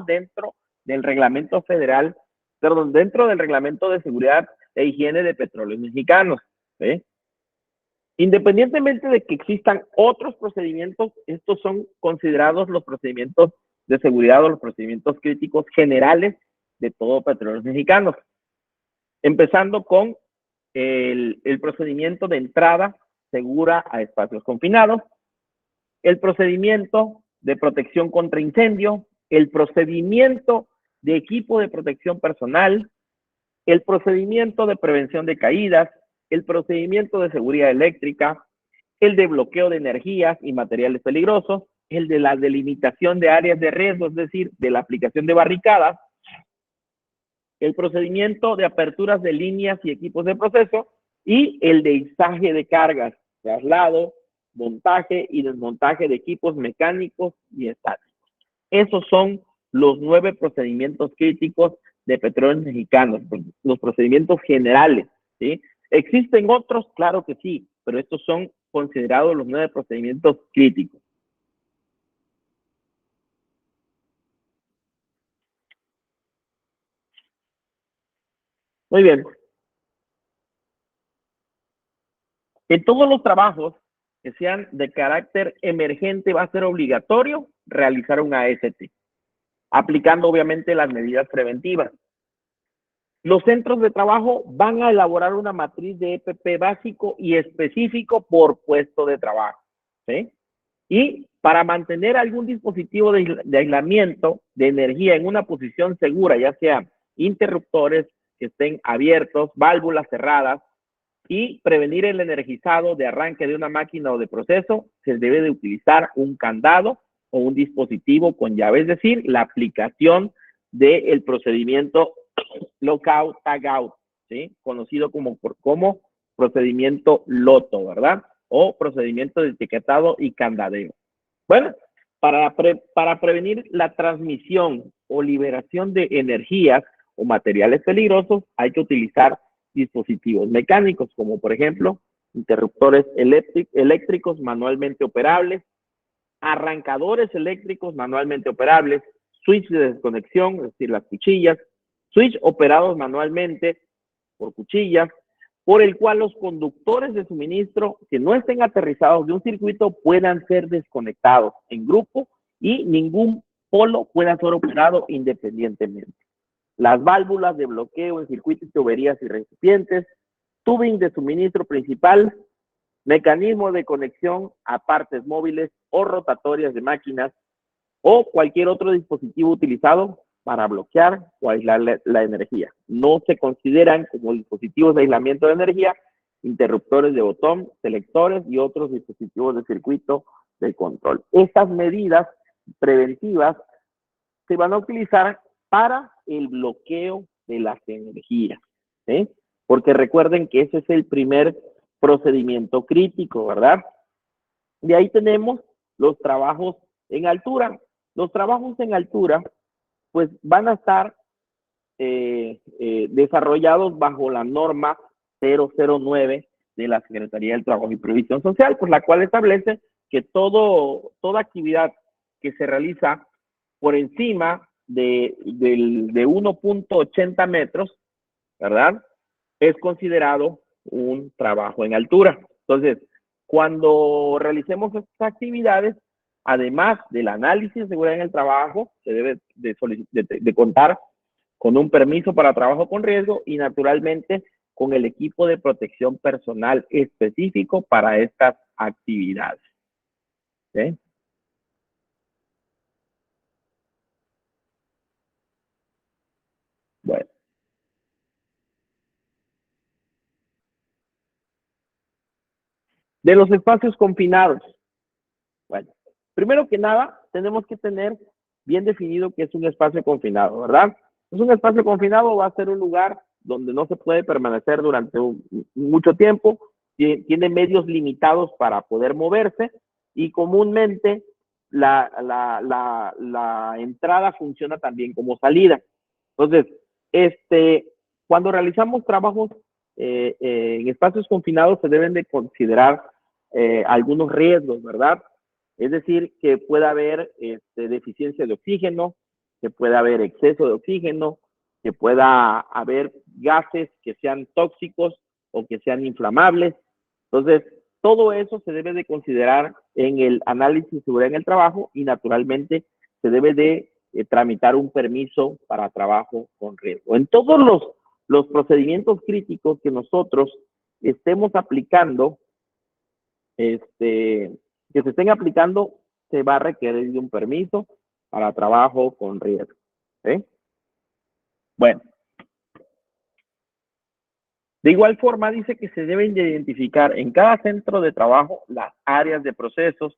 dentro del reglamento federal, dentro del reglamento de seguridad e higiene de petróleos mexicanos. ¿Sí? Independientemente de que existan otros procedimientos, estos son considerados los procedimientos de seguridad o los procedimientos críticos generales de todo Petróleos Mexicanos. Empezando con el procedimiento de entrada segura a espacios confinados, el procedimiento de protección contra incendio, el procedimiento de equipo de protección personal, el procedimiento de prevención de caídas, el procedimiento de seguridad eléctrica, el de bloqueo de energías y materiales peligrosos, el de la delimitación de áreas de riesgo, es decir, de la aplicación de barricadas, el procedimiento de aperturas de líneas y equipos de proceso y el de izaje de cargas, traslado, montaje y desmontaje de equipos mecánicos y estáticos. Esos son los 9 procedimientos críticos de Petróleos Mexicanos, los procedimientos generales, ¿sí? ¿Existen otros? Claro que sí, pero estos son considerados los 9 procedimientos críticos. Muy bien. En todos los trabajos que sean de carácter emergente va a ser obligatorio realizar un AST, aplicando obviamente las medidas preventivas. Los centros de trabajo van a elaborar una matriz de EPP básico y específico por puesto de trabajo, ¿sí? Y para mantener algún dispositivo de aislamiento de energía en una posición segura, ya sea interruptores que estén abiertos, válvulas cerradas, y prevenir el energizado de arranque de una máquina o de proceso, se debe de utilizar un candado o un dispositivo con llave, es decir, la aplicación del procedimiento lockout, tagout, ¿sí? Conocido como procedimiento LOTO, ¿verdad? O procedimiento de etiquetado y candadeo. Bueno, para prevenir la transmisión o liberación de energías o materiales peligrosos, hay que utilizar dispositivos mecánicos, como por ejemplo, interruptores eléctricos manualmente operables, arrancadores eléctricos manualmente operables, switch de desconexión, es decir, las cuchillas, switch operados manualmente por cuchillas, por el cual los conductores de suministro que no estén aterrizados de un circuito puedan ser desconectados en grupo y ningún polo pueda ser operado independientemente. Las válvulas de bloqueo en circuitos, tuberías y recipientes, tubing de suministro principal, mecanismo de conexión a partes móviles o rotatorias de máquinas o cualquier otro dispositivo utilizado para bloquear o aislar la energía. No se consideran como dispositivos de aislamiento de energía interruptores de botón, selectores y otros dispositivos de circuito de control. Estas medidas preventivas se van a utilizar para el bloqueo de las energías, ¿sí? Porque recuerden que ese es el primer procedimiento crítico, ¿verdad? De ahí tenemos los trabajos en altura. Los trabajos en altura, pues van a estar desarrollados bajo la norma 009 de la Secretaría del Trabajo y Previsión Social, por la cual establece que toda actividad que se realiza por encima de 1.80 metros, ¿verdad? Es considerado un trabajo en altura. Entonces, cuando realicemos estas actividades, además del análisis de seguridad en el trabajo, se debe de contar con un permiso para trabajo con riesgo y naturalmente con el equipo de protección personal específico para estas actividades. ¿Sí? De los espacios confinados. Bueno, primero que nada, tenemos que tener bien definido qué es un espacio confinado, ¿verdad? Pues un espacio confinado va a ser un lugar donde no se puede permanecer durante mucho tiempo, tiene medios limitados para poder moverse y comúnmente la entrada funciona también como salida. Entonces, cuando realizamos trabajos en espacios confinados se deben de considerar algunos riesgos, ¿verdad? Es decir, que pueda haber deficiencia de oxígeno, que pueda haber exceso de oxígeno, que pueda haber gases que sean tóxicos o que sean inflamables. Entonces, todo eso se debe de considerar en el análisis de seguridad en el trabajo y naturalmente se debe de tramitar un permiso para trabajo con riesgo. En todos los procedimientos críticos que nosotros estemos aplicando, que se estén aplicando, se va a requerir de un permiso para trabajo con riesgo. ¿Sí? Bueno, de igual forma dice que se deben de identificar en cada centro de trabajo las áreas de procesos,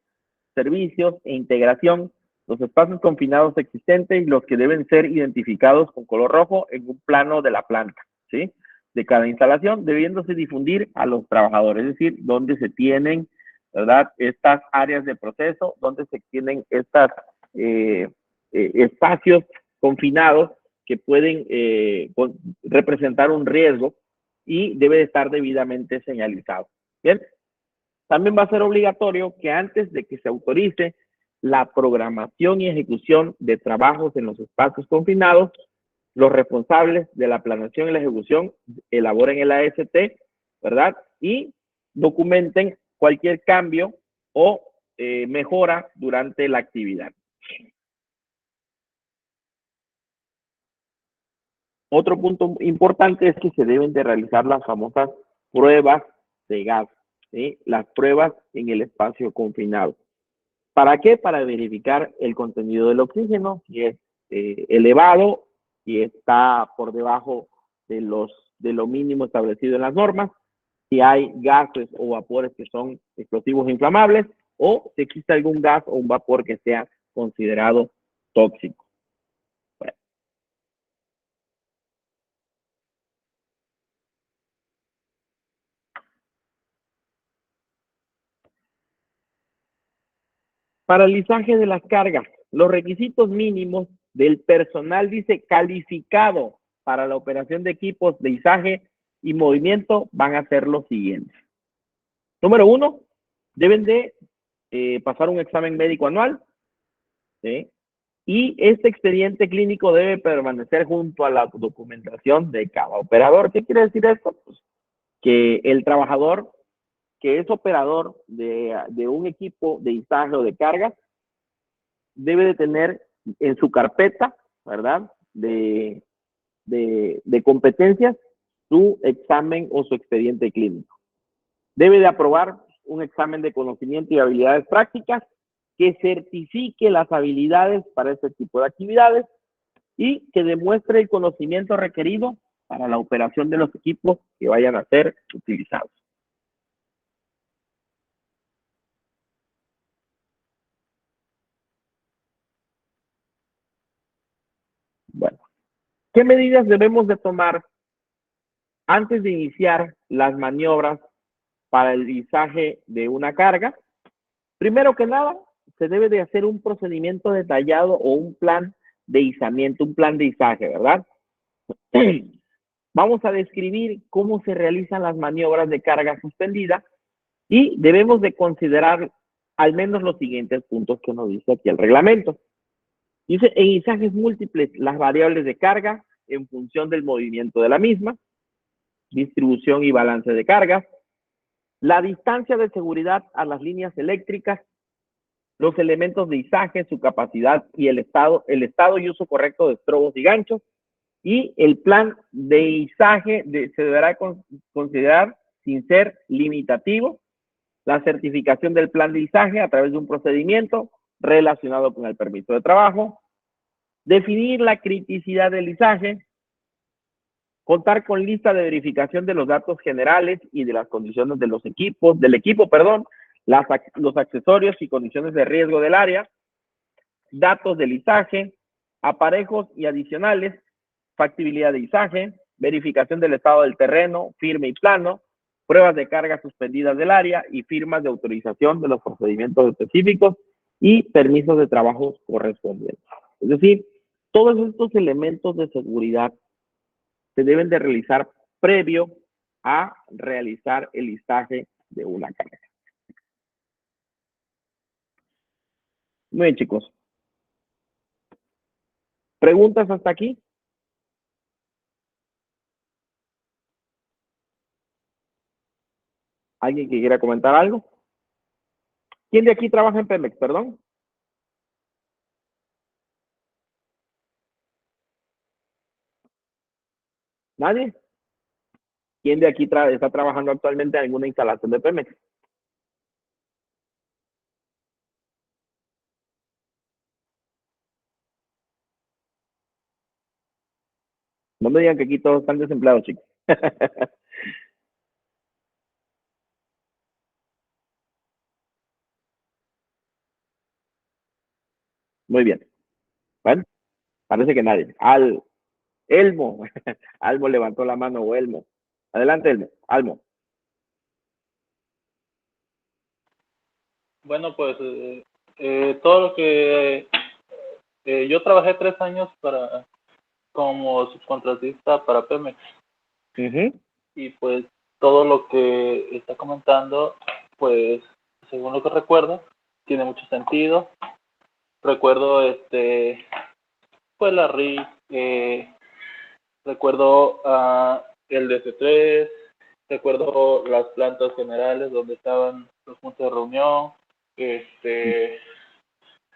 servicios e integración, los espacios confinados existentes y los que deben ser identificados con color rojo en un plano de la planta, ¿sí? De cada instalación, debiéndose difundir a los trabajadores, es decir, donde se tienen, ¿verdad? Estas áreas de proceso, donde se tienen estos espacios confinados que pueden representar un riesgo y debe de estar debidamente señalizado. Bien, también va a ser obligatorio que antes de que se autorice la programación y ejecución de trabajos en los espacios confinados, los responsables de la planeación y la ejecución elaboren el AST, ¿verdad? Y documenten cualquier cambio o mejora durante la actividad. Otro punto importante es que se deben de realizar las famosas pruebas de gas, ¿sí? Las pruebas en el espacio confinado. ¿Para qué? Para verificar el contenido del oxígeno, si es elevado, si está por debajo de lo mínimo establecido en las normas, si hay gases o vapores que son explosivos e inflamables, o si existe algún gas o un vapor que sea considerado tóxico. Bueno. Paralizaje de las cargas. Los requisitos mínimos del personal, dice, calificado para la operación de equipos de izaje y movimiento van a ser los siguientes. Número 1, deben de pasar un examen médico anual, ¿sí? Y este expediente clínico debe permanecer junto a la documentación de cada operador. ¿Qué quiere decir esto? Pues que el trabajador que es operador de un equipo de izaje o de cargas debe de tener en su carpeta, ¿verdad? De competencias su examen o su expediente clínico. Debe de aprobar un examen de conocimiento y habilidades prácticas que certifique las habilidades para este tipo de actividades y que demuestre el conocimiento requerido para la operación de los equipos que vayan a ser utilizados. Bueno, ¿qué medidas debemos de tomar antes de iniciar las maniobras para el izaje de una carga? Primero que nada, se debe de hacer un procedimiento detallado o un plan de izamiento, un plan de izaje, ¿verdad? Vamos a describir cómo se realizan las maniobras de carga suspendida y debemos de considerar al menos los siguientes puntos que nos dice aquí el reglamento. Dice, en izajes múltiples, las variables de carga en función del movimiento de la misma, distribución y balance de cargas, la distancia de seguridad a las líneas eléctricas, los elementos de izaje, su capacidad y el estado y uso correcto de estrobos y ganchos, y el plan de izaje se deberá considerar sin ser limitativo, la certificación del plan de izaje a través de un procedimiento relacionado con el permiso de trabajo, definir la criticidad del izaje, Contar con lista de verificación de los datos generales y de las condiciones de los equipos, del equipo, perdón, los accesorios y condiciones de riesgo del área, datos de lizaje, aparejos y adicionales, factibilidad de izaje, verificación del estado del terreno, firme y plano, pruebas de carga suspendidas del área y firmas de autorización de los procedimientos específicos y permisos de trabajo correspondientes. Es decir, todos estos elementos de seguridad se deben de realizar previo a realizar el listaje de una carga. Muy bien, chicos. ¿Preguntas hasta aquí? ¿Alguien que quiera comentar algo? ¿Quién de aquí trabaja en Pemex, perdón? ¿Nadie? ¿Quién de aquí está trabajando actualmente en alguna instalación de Pemex? No me digan que aquí todos están desempleados, chicos. Muy bien. Bueno, parece que nadie. Elmo. Almo levantó la mano, o Elmo. Adelante, Elmo. Almo. Bueno, pues todo lo que yo trabajé 3 años como subcontratista para Pemex. Y pues todo lo que está comentando, pues según lo que recuerdo, tiene mucho sentido. Recuerdo pues la RIC, recuerdo el DC3, recuerdo las plantas generales donde estaban los puntos de reunión,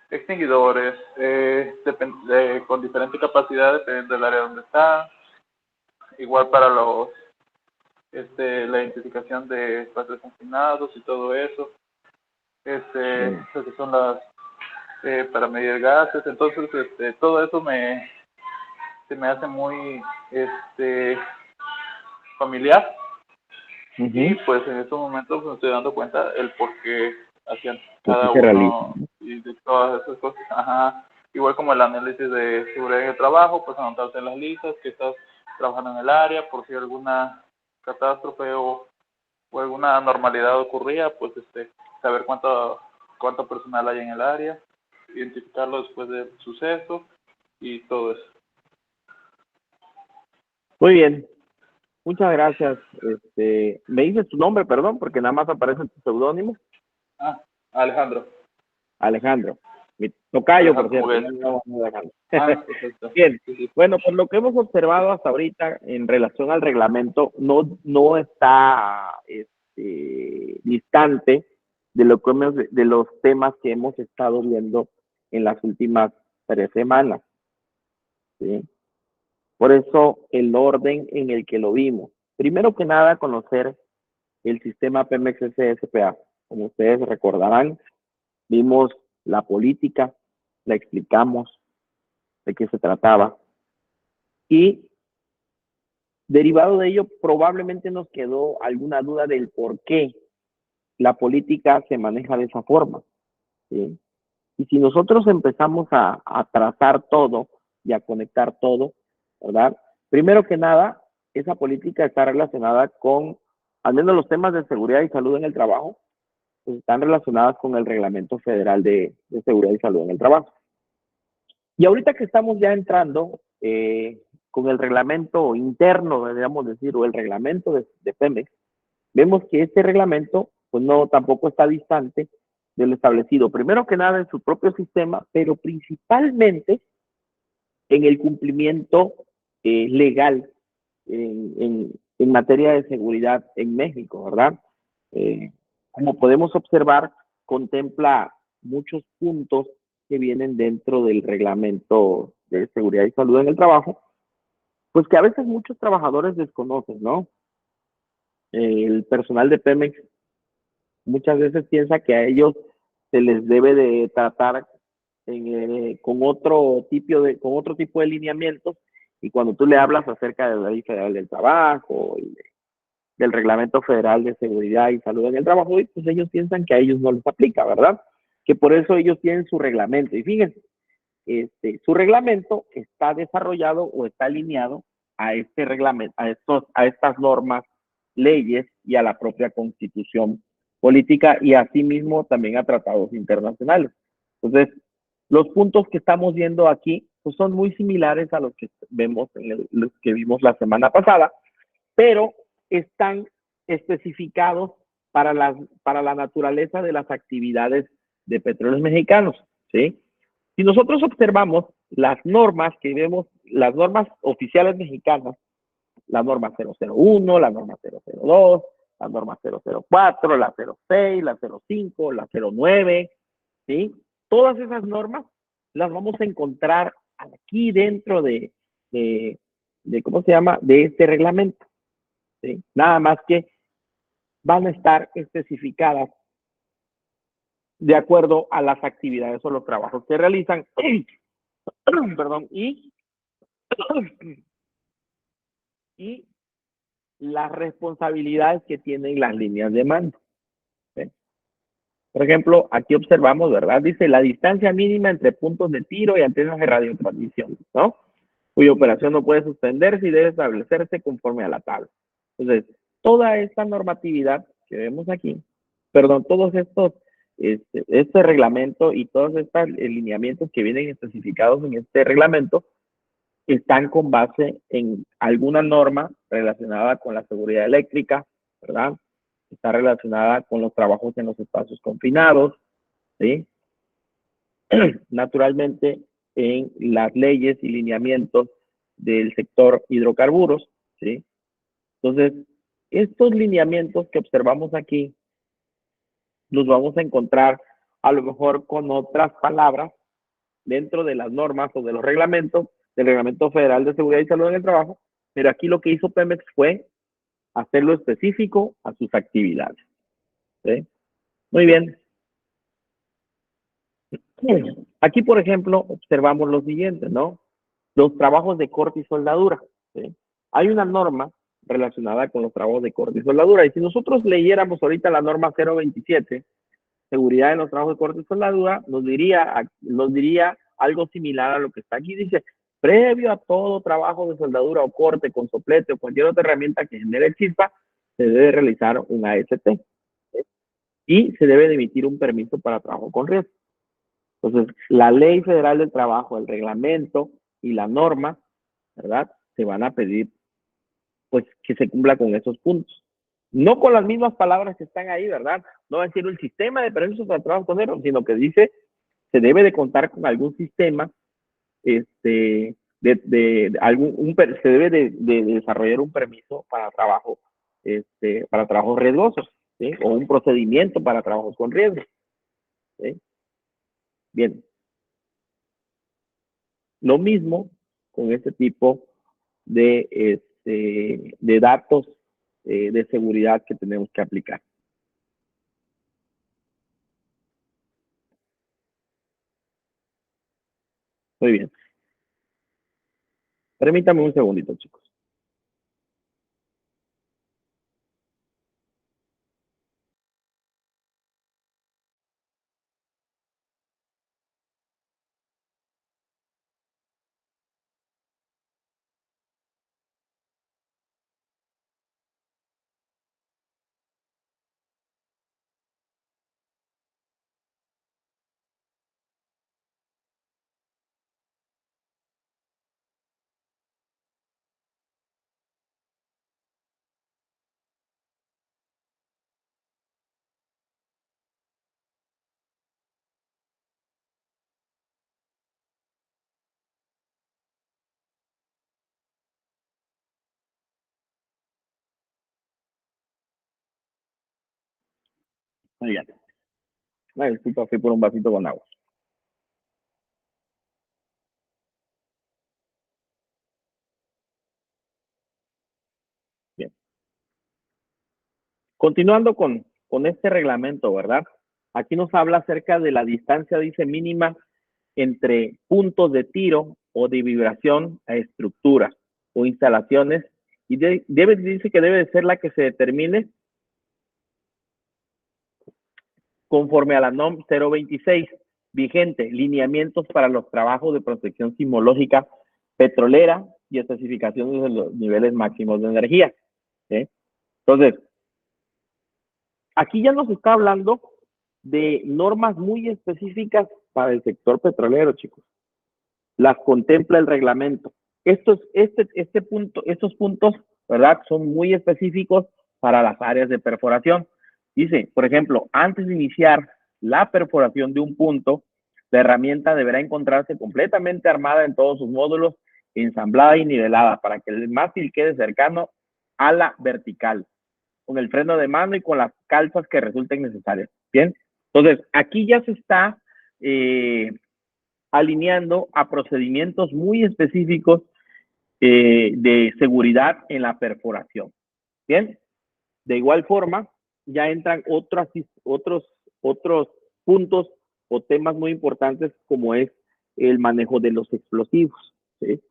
extinguidores, con diferente capacidad dependiendo del área donde están. Igual para la identificación de espacios confinados y todo eso. Lo que son las para medir gases. Entonces, todo eso se me hace muy familiar. Y pues en estos momentos me estoy dando cuenta el por qué hacían cada uno y de todas esas cosas. Ajá. Igual como el análisis de seguridad en el trabajo, pues anotarse en las listas que estás trabajando en el área, por si alguna catástrofe o alguna anormalidad ocurría, pues saber cuánto personal hay en el área, identificarlo después del suceso y todo eso. Muy bien. Muchas gracias. ¿Me dices tu nombre, perdón? Porque nada más aparece tu seudónimo. Alejandro. Alejandro. Mi tocayo, por cierto. Bien. Bueno, por lo que hemos observado hasta ahorita en relación al reglamento, no está distante de los temas que hemos estado viendo en las últimas 3 semanas. ¿Sí? Por eso el orden en el que lo vimos. Primero que nada, conocer el sistema Pemex SSPA. Como ustedes recordarán, vimos la política, la explicamos de qué se trataba. Y derivado de ello, probablemente nos quedó alguna duda del por qué la política se maneja de esa forma. ¿Sí? Y si nosotros empezamos a trazar todo y a conectar todo, ¿verdad? Primero que nada, esa política está relacionada con, al menos los temas de seguridad y salud en el trabajo, pues están relacionadas con el Reglamento Federal de Seguridad y Salud en el Trabajo. Y ahorita que estamos ya entrando con el reglamento interno, deberíamos decir, o el reglamento de Pemex, vemos que este reglamento pues no tampoco está distante de lo establecido, primero que nada en su propio sistema, pero principalmente en el cumplimiento legal en materia de seguridad en México, ¿verdad? Como podemos observar, contempla muchos puntos que vienen dentro del reglamento de seguridad y salud en el trabajo, pues que a veces muchos trabajadores desconocen, ¿no? El personal de Pemex muchas veces piensa que a ellos se les debe de tratar con otro tipo de lineamientos Y cuando tú le hablas acerca de la Ley Federal del Trabajo y del Reglamento Federal de Seguridad y Salud en el Trabajo, pues ellos piensan que a ellos no les aplica, ¿verdad? Que por eso ellos tienen su reglamento. Y fíjense, su reglamento está desarrollado o está alineado a este reglamento, a estas normas, leyes y a la propia Constitución política y asimismo también a tratados internacionales. Entonces, los puntos que estamos viendo aquí pues son muy similares a los que vemos los que vimos la semana pasada, pero están especificados para la naturaleza de las actividades de Petróleos Mexicanos, ¿sí? Si nosotros observamos las normas que vemos, las normas oficiales mexicanas, la norma 001, la norma 002, la norma 004, la 06, la 05, la 09, ¿sí? Todas esas normas las vamos a encontrar aquí dentro de ¿cómo se llama? De este reglamento, ¿sí? Nada más que van a estar especificadas de acuerdo a las actividades o los trabajos que realizan, perdón, y las responsabilidades que tienen las líneas de mando. ¿Sí? Por ejemplo, aquí observamos, ¿verdad? Dice la distancia mínima entre puntos de tiro y antenas de radiotransmisión, ¿no? Cuya operación no puede suspenderse y debe establecerse conforme a la tabla. Entonces, toda esta normatividad que vemos aquí, perdón, todos estos, este reglamento y todos estos lineamientos que vienen especificados en este reglamento, están con base en alguna norma relacionada con la seguridad eléctrica, ¿verdad? Está relacionada con los trabajos en los espacios confinados, ¿sí? Naturalmente, en las leyes y lineamientos del sector hidrocarburos, ¿sí? Entonces, estos lineamientos que observamos aquí, los vamos a encontrar a lo mejor con otras palabras dentro de las normas o de los reglamentos del Reglamento Federal de Seguridad y Salud en el Trabajo, pero aquí lo que hizo Pemex fue hacerlo específico a sus actividades. ¿Sí? Muy bien. Aquí, por ejemplo, observamos lo siguiente, ¿no? Los trabajos de corte y soldadura. ¿Sí? Hay una norma relacionada con los trabajos de corte y soldadura, y si nosotros leyéramos ahorita la norma 027, seguridad en los trabajos de corte y soldadura, nos diría algo similar a lo que está aquí. Dice, previo a todo trabajo de soldadura o corte con soplete o cualquier otra herramienta que genere chispa, se debe realizar un AST, ¿sí? Y se debe de emitir un permiso para trabajo con riesgo. Entonces, la Ley Federal del Trabajo, el reglamento y la norma, ¿verdad? Se van a pedir, pues, que se cumpla con esos puntos. No con las mismas palabras que están ahí, ¿verdad? No va a decir el sistema de permisos para trabajo con riesgo, sino que dice se debe de contar con algún sistema, se debe de desarrollar un permiso para trabajo, para trabajos riesgosos, ¿sí? O un procedimiento para trabajos con riesgo, ¿sí? Bien. Lo mismo con este tipo de datos de seguridad que tenemos que aplicar. Muy bien. Permítame un segundito, chicos. Muy bien. Disculpa, fui por un vasito con agua. Bien. Continuando con este reglamento, ¿verdad? Aquí nos habla acerca de la distancia, dice mínima entre puntos de tiro o de vibración a estructuras o instalaciones, y dice que debe de ser la que se determine conforme a la NOM 026 vigente, lineamientos para los trabajos de protección sismológica petrolera y especificaciones de los niveles máximos de energía. ¿Sí? Entonces, aquí ya nos está hablando de normas muy específicas para el sector petrolero, chicos. Las contempla el reglamento. Estos puntos, ¿verdad? Son muy específicos para las áreas de perforación. Dice, por ejemplo, antes de iniciar la perforación de un punto, la herramienta deberá encontrarse completamente armada en todos sus módulos, ensamblada y nivelada para que el mástil quede cercano a la vertical, con el freno de mano y con las calzas que resulten necesarias. Bien, entonces aquí ya se está alineando a procedimientos muy específicos de seguridad en la perforación. Bien, de igual forma, ya entran otros puntos o temas muy importantes como es el manejo de los explosivos. ¿Sí?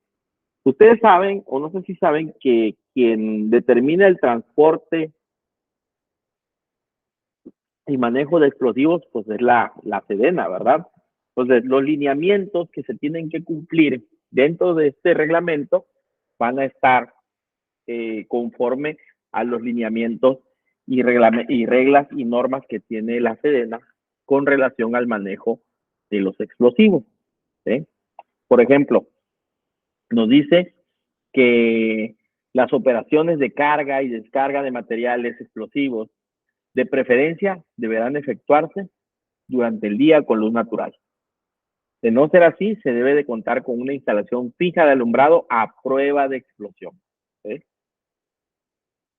Ustedes saben, o no sé si saben, que quien determina el transporte y manejo de explosivos, pues es la SEDENA, ¿verdad? Entonces, los lineamientos que se tienen que cumplir dentro de este reglamento van a estar conforme a los lineamientos y reglas y normas que tiene la SEDENA con relación al manejo de los explosivos. ¿Sí? Por ejemplo, nos dice que las operaciones de carga y descarga de materiales explosivos de preferencia deberán efectuarse durante el día con luz natural. De no ser así, se debe de contar con una instalación fija de alumbrado a prueba de explosión. ¿Sí?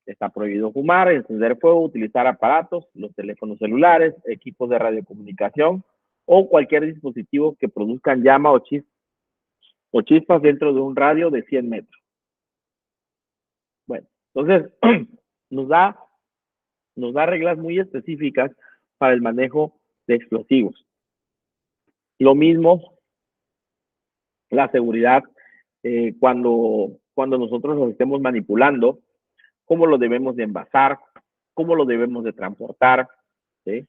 Está prohibido fumar, encender fuego, utilizar aparatos, los teléfonos celulares, equipos de radiocomunicación o cualquier dispositivo que produzcan llama o chispas dentro de un radio de 100 metros. Bueno, entonces nos da reglas muy específicas para el manejo de explosivos. Lo mismo la seguridad cuando nosotros los estemos manipulando, cómo lo debemos de envasar, cómo lo debemos de transportar, ¿sí?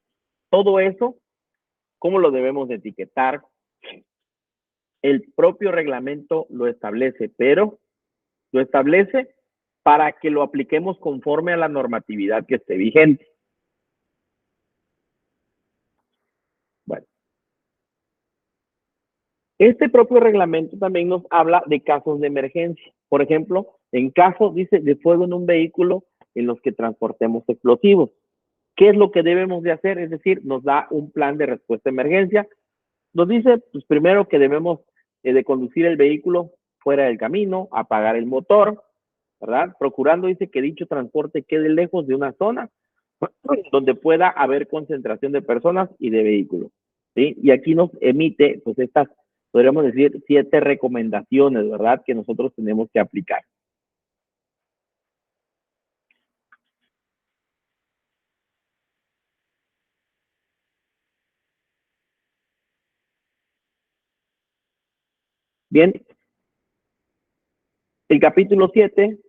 Todo eso, cómo lo debemos de etiquetar. El propio reglamento lo establece, pero lo establece para que lo apliquemos conforme a la normatividad que esté vigente. Bueno. Este propio reglamento también nos habla de casos de emergencia. Por ejemplo, en caso, dice, de fuego en un vehículo en los que transportemos explosivos. ¿Qué es lo que debemos de hacer? Es decir, nos da un plan de respuesta a emergencia. Nos dice, pues primero que debemos de conducir el vehículo fuera del camino, apagar el motor, ¿verdad? Procurando, dice, que dicho transporte quede lejos de una zona donde pueda haber concentración de personas y de vehículos, ¿sí? Y aquí nos emite, pues, estas, podríamos decir, 7 recomendaciones, ¿verdad?, que nosotros tenemos que aplicar. Bien, el capítulo 7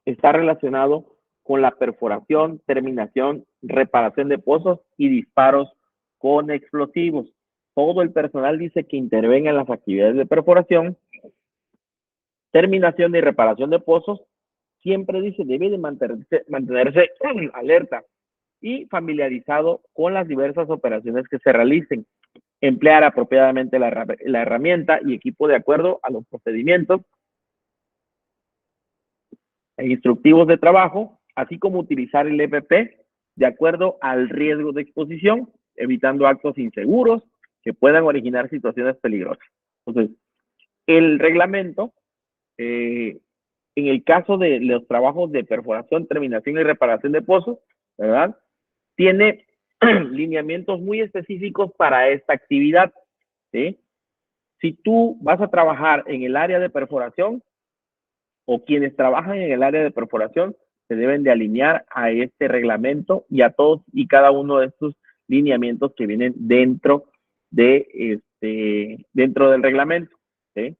está relacionado con la perforación, terminación, reparación de pozos y disparos con explosivos. Todo el personal dice que intervenga en las actividades de perforación, terminación y reparación de pozos. Siempre dice debe de mantenerse alerta y familiarizado con las diversas operaciones que se realicen. Emplear apropiadamente la herramienta y equipo de acuerdo a los procedimientos e instructivos de trabajo, así como utilizar el EPP de acuerdo al riesgo de exposición, evitando actos inseguros que puedan originar situaciones peligrosas. Entonces, el reglamento, en el caso de los trabajos de perforación, terminación y reparación de pozos, ¿verdad?, tiene lineamientos muy específicos para esta actividad, ¿sí? Si tú vas a trabajar en el área de perforación, o quienes trabajan en el área de perforación, se deben de alinear a este reglamento y a todos y cada uno de estos lineamientos que vienen dentro de dentro del reglamento. ¿Sí?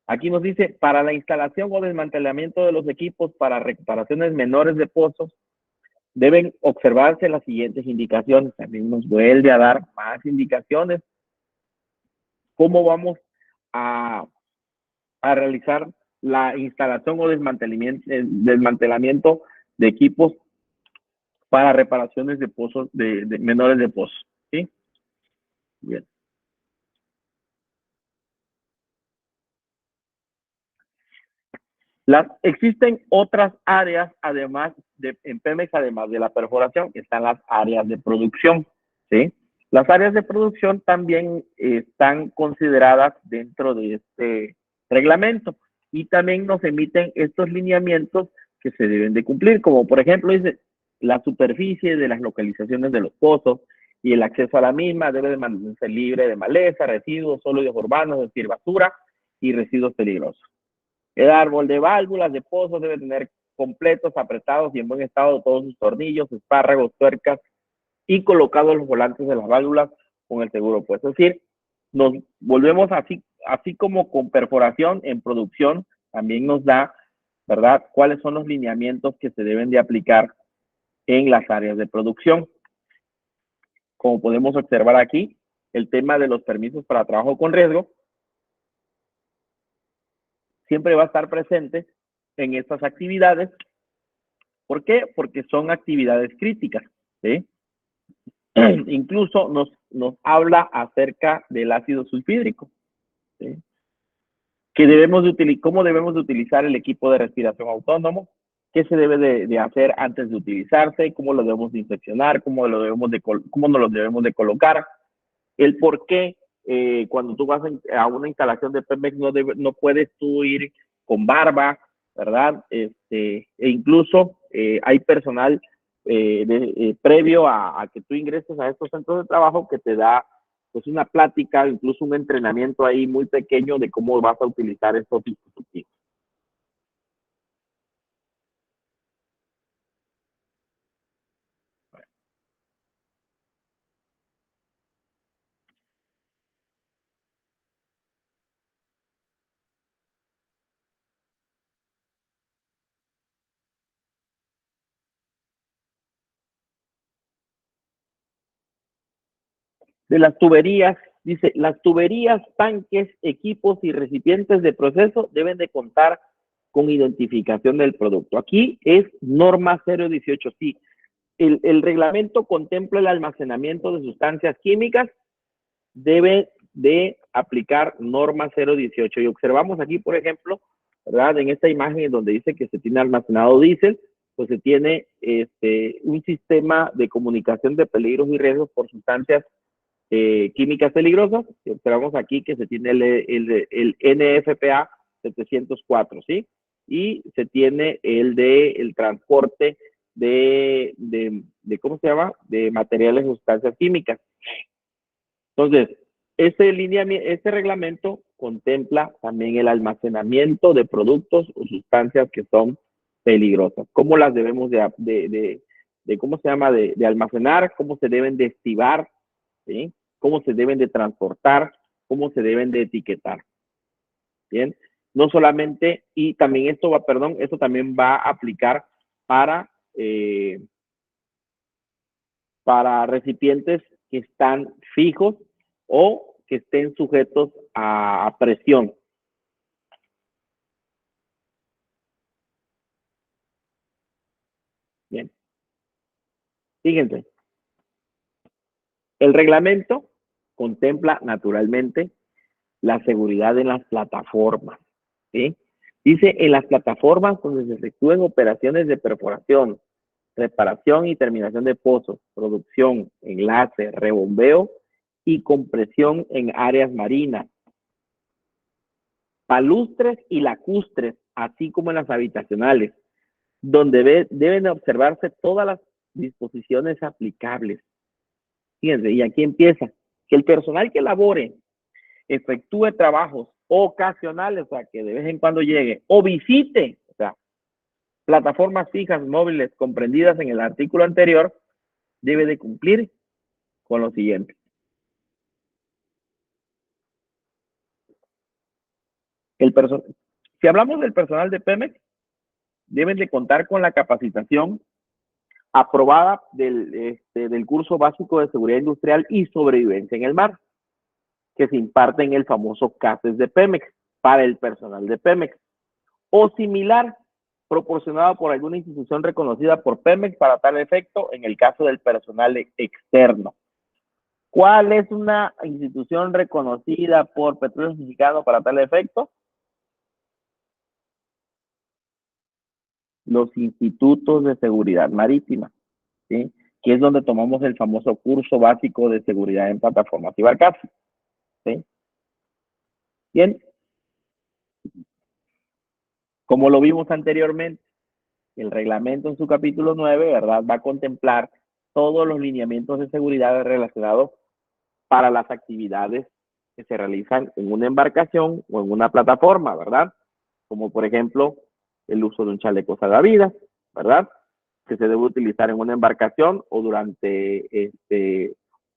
Aquí nos dice, para la instalación o desmantelamiento de los equipos para reparaciones menores de pozos, deben observarse las siguientes indicaciones. También nos vuelve a dar más indicaciones. ¿Cómo vamos a realizar la instalación o desmantelamiento de equipos para reparaciones de pozos, de menores de pozos? ¿Sí? Bien. Existen otras áreas, además en Pemex, además de la perforación, están las áreas de producción, ¿sí? Las áreas de producción también están consideradas dentro de este reglamento y también nos emiten estos lineamientos que se deben de cumplir, como por ejemplo dice, la superficie de las localizaciones de los pozos y el acceso a la misma debe de mantenerse libre de maleza, residuos sólidos urbanos, es decir, basura y residuos peligrosos. El árbol de válvulas de pozos debe tener completos, apretados y en buen estado todos sus tornillos, espárragos, tuercas y colocados los volantes de las válvulas con el seguro puesto. Es decir, nos volvemos así como con perforación en producción, también nos da, ¿verdad?, cuáles son los lineamientos que se deben de aplicar en las áreas de producción. Como podemos observar aquí, el tema de los permisos para trabajo con riesgo siempre va a estar presente en estas actividades. ¿Por qué? Porque son actividades críticas, ¿sí? Incluso nos habla acerca del ácido sulfídrico, ¿sí? ¿Cómo debemos de utilizar el equipo de respiración autónomo? ¿Qué se debe de hacer antes de utilizarse? ¿Cómo lo debemos de inspeccionar? ¿Cómo nos lo debemos de colocar? El por qué cuando tú vas a una instalación de Pemex no puedes tú ir con barba, ¿verdad? E incluso hay personal previo a que tú ingreses a estos centros de trabajo que te da pues una plática, incluso un entrenamiento ahí muy pequeño de cómo vas a utilizar estos dispositivos. De las tuberías, dice, las tuberías, tanques, equipos y recipientes de proceso deben de contar con identificación del producto. Aquí es norma 018, sí. El reglamento contempla el almacenamiento de sustancias químicas, debe de aplicar norma 018. Y observamos aquí, por ejemplo, ¿verdad? En esta imagen donde dice que se tiene almacenado diésel, pues se tiene un sistema de comunicación de peligros y riesgos por sustancias químicas peligrosas. Y observamos aquí que se tiene el NFPA 704, ¿sí? Y se tiene el transporte de ¿cómo se llama? De materiales y sustancias químicas. Entonces, este reglamento contempla también el almacenamiento de productos o sustancias que son peligrosas. ¿Cómo las debemos ¿cómo se llama? De almacenar, cómo se deben de estivar, ¿sí? Cómo se deben de transportar, cómo se deben de etiquetar. Bien, no solamente, y también esto también va a aplicar para recipientes que están fijos o que estén sujetos a presión. Bien. Fíjense. El reglamento contempla naturalmente la seguridad en las plataformas, ¿sí? Dice, en las plataformas donde se efectúen operaciones de perforación, reparación y terminación de pozos, producción, enlace, rebombeo y compresión en áreas marinas, palustres y lacustres, así como en las habitacionales, donde deben observarse todas las disposiciones aplicables. Fíjense, y aquí empieza, que el personal que labore, efectúe trabajos ocasionales, o sea, que de vez en cuando llegue, o visite, o sea, plataformas fijas móviles comprendidas en el artículo anterior, debe de cumplir con lo siguiente. si hablamos del personal de Pemex, deben de contar con la capacitación aprobada del curso básico de seguridad industrial y sobrevivencia en el mar, que se imparte en el famoso CASES de Pemex para el personal de Pemex, o similar, proporcionado por alguna institución reconocida por Pemex para tal efecto en el caso del personal externo. ¿Cuál es una institución reconocida por Petróleos Mexicanos para tal efecto? Los institutos de seguridad marítima, ¿sí? Que es donde tomamos el famoso curso básico de seguridad en plataformas y barcazas, ¿sí? Bien, como lo vimos anteriormente, el reglamento en su capítulo 9, ¿verdad? Va a contemplar todos los lineamientos de seguridad relacionados para las actividades que se realizan en una embarcación o en una plataforma, ¿verdad? Como por ejemplo, el uso de un chaleco salvavidas, ¿verdad? Que se debe utilizar en una embarcación o durante,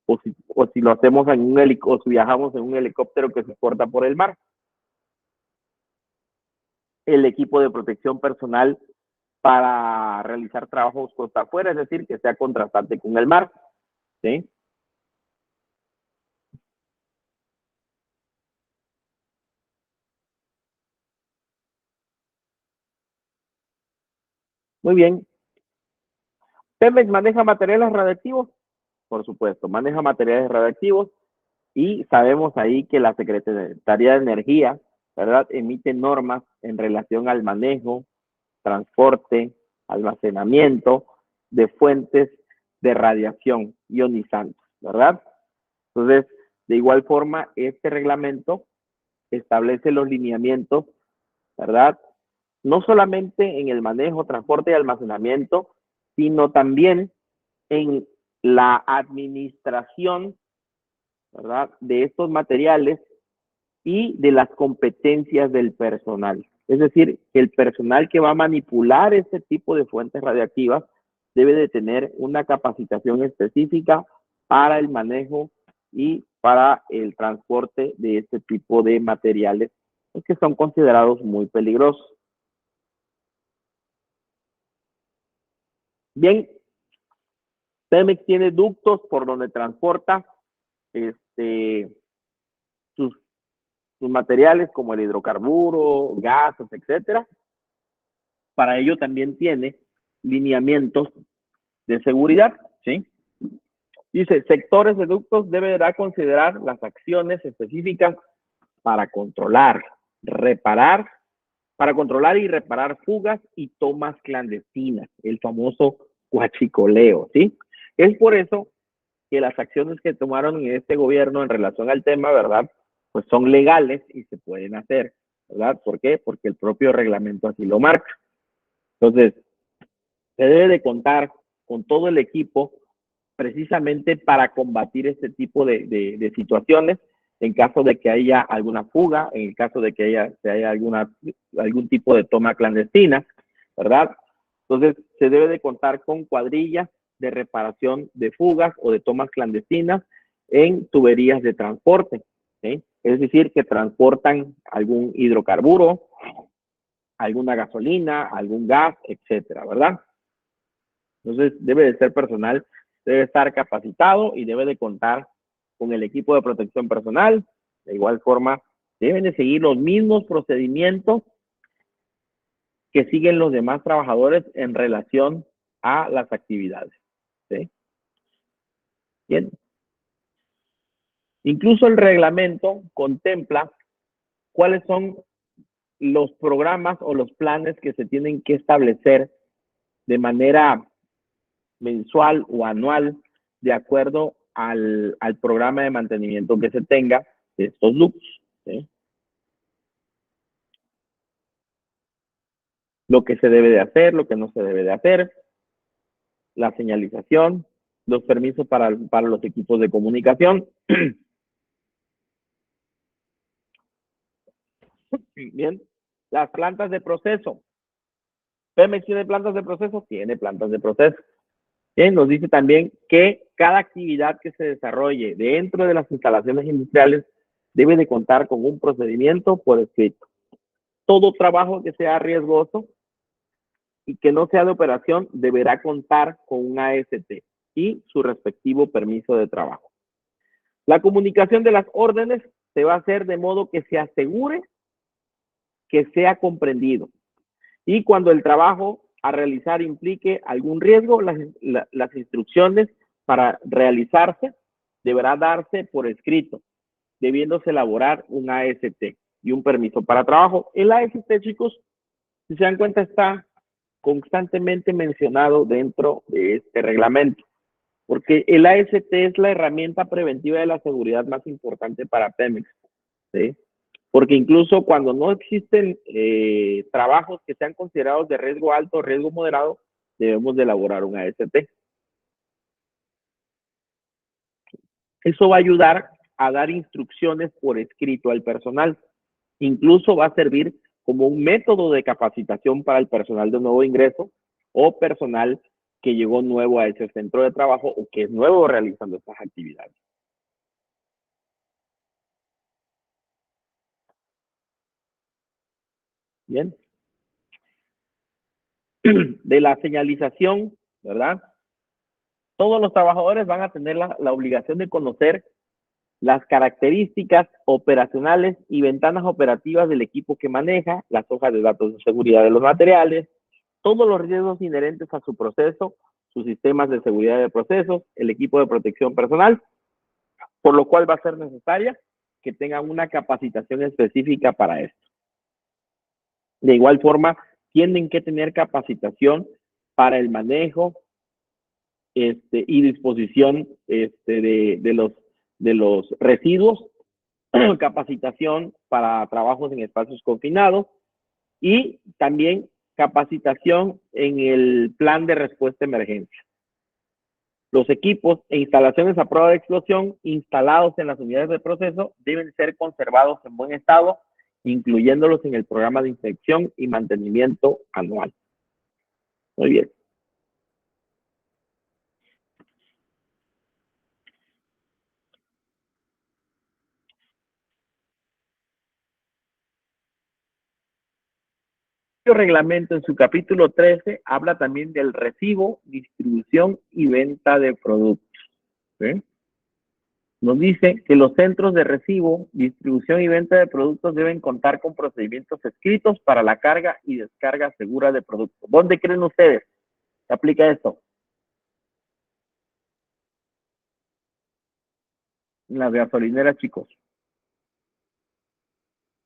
o si lo hacemos en un helicóptero, o si viajamos en un helicóptero que se porta por el mar. El equipo de protección personal para realizar trabajos costa afuera, es decir, que sea contrastante con el mar, ¿sí? Muy bien. ¿Pemex maneja materiales radiactivos? Por supuesto, maneja materiales radiactivos y sabemos ahí que la Secretaría de Energía, ¿verdad?, emite normas en relación al manejo, transporte, almacenamiento de fuentes de radiación ionizante, ¿verdad? Entonces, de igual forma, este reglamento establece los lineamientos, ¿verdad? No solamente en el manejo, transporte y almacenamiento, sino también en la administración, ¿verdad?, de estos materiales y de las competencias del personal. Es decir, el personal que va a manipular este tipo de fuentes radiactivas debe de tener una capacitación específica para el manejo y para el transporte de este tipo de materiales que son considerados muy peligrosos. Bien, Pemex tiene ductos por donde transporta sus materiales como el hidrocarburo, gases, etcétera. Para ello también tiene lineamientos de seguridad, ¿sí? Dice, sectores de ductos deberá considerar las acciones específicas para controlar, controlar y reparar fugas y tomas clandestinas, el famoso huachicoleo, ¿sí? Es por eso que las acciones que tomaron en este gobierno en relación al tema, ¿verdad?, pues son legales y se pueden hacer, ¿verdad? ¿Por qué? Porque el propio reglamento así lo marca. Entonces, se debe de contar con todo el equipo precisamente para combatir este tipo de situaciones en caso de que haya alguna fuga, en el caso de que haya algún tipo de toma clandestina, ¿verdad? Entonces, se debe de contar con cuadrillas de reparación de fugas o de tomas clandestinas en tuberías de transporte, ¿sí? Es decir, que transportan algún hidrocarburo, alguna gasolina, algún gas, etcétera, ¿verdad? Entonces, debe de ser personal, debe estar capacitado y debe de contar con el equipo de protección personal. De igual forma, deben de seguir los mismos procedimientos que siguen los demás trabajadores en relación a las actividades, ¿sí? Bien. Incluso el reglamento contempla cuáles son los programas o los planes que se tienen que establecer de manera mensual o anual de acuerdo al programa de mantenimiento que se tenga de estos ductos, ¿sí? Lo que se debe de hacer, lo que no se debe de hacer, la señalización, los permisos para los equipos de comunicación. Bien, las plantas de proceso. ¿Pemex tiene plantas de proceso? Tiene plantas de proceso. Bien, nos dice también que cada actividad que se desarrolle dentro de las instalaciones industriales debe de contar con un procedimiento por escrito. Todo trabajo que sea riesgoso y que no sea de operación deberá contar con un AST y su respectivo permiso de trabajo. La comunicación de las órdenes se va a hacer de modo que se asegure que sea comprendido. Y cuando el trabajo a realizar implique algún riesgo, las instrucciones para realizarse deberá darse por escrito, debiéndose elaborar un AST y un permiso para trabajo. El AST, chicos, si se dan cuenta, está constantemente mencionado dentro de este reglamento, porque el AST es la herramienta preventiva de la seguridad más importante para Pemex, ¿sí? Porque incluso cuando no existen trabajos que sean considerados de riesgo alto o riesgo moderado, debemos de elaborar un AST. Eso va a ayudar a dar instrucciones por escrito al personal. Incluso va a servir como un método de capacitación para el personal de nuevo ingreso o personal que llegó nuevo a ese centro de trabajo o que es nuevo realizando estas actividades. Bien. De la señalización, ¿verdad? Todos los trabajadores van a tener la obligación de conocer las características operacionales y ventanas operativas del equipo que maneja, las hojas de datos de seguridad de los materiales, todos los riesgos inherentes a su proceso, sus sistemas de seguridad de procesos, el equipo de protección personal, por lo cual va a ser necesaria que tengan una capacitación específica para esto. De igual forma, tienen que tener capacitación para el manejo y disposición de los residuos, capacitación para trabajos en espacios confinados y también capacitación en el plan de respuesta a emergencia. Los equipos e instalaciones a prueba de explosión instalados en las unidades de proceso deben ser conservados en buen estado, incluyéndolos en el programa de inspección y mantenimiento anual. Muy bien. El reglamento en su capítulo 13 habla también del recibo, distribución y venta de productos. ¿Sí? Nos dice que los centros de recibo, distribución y venta de productos deben contar con procedimientos escritos para la carga y descarga segura de productos. ¿Dónde creen ustedes se aplica esto? En las gasolineras, chicos.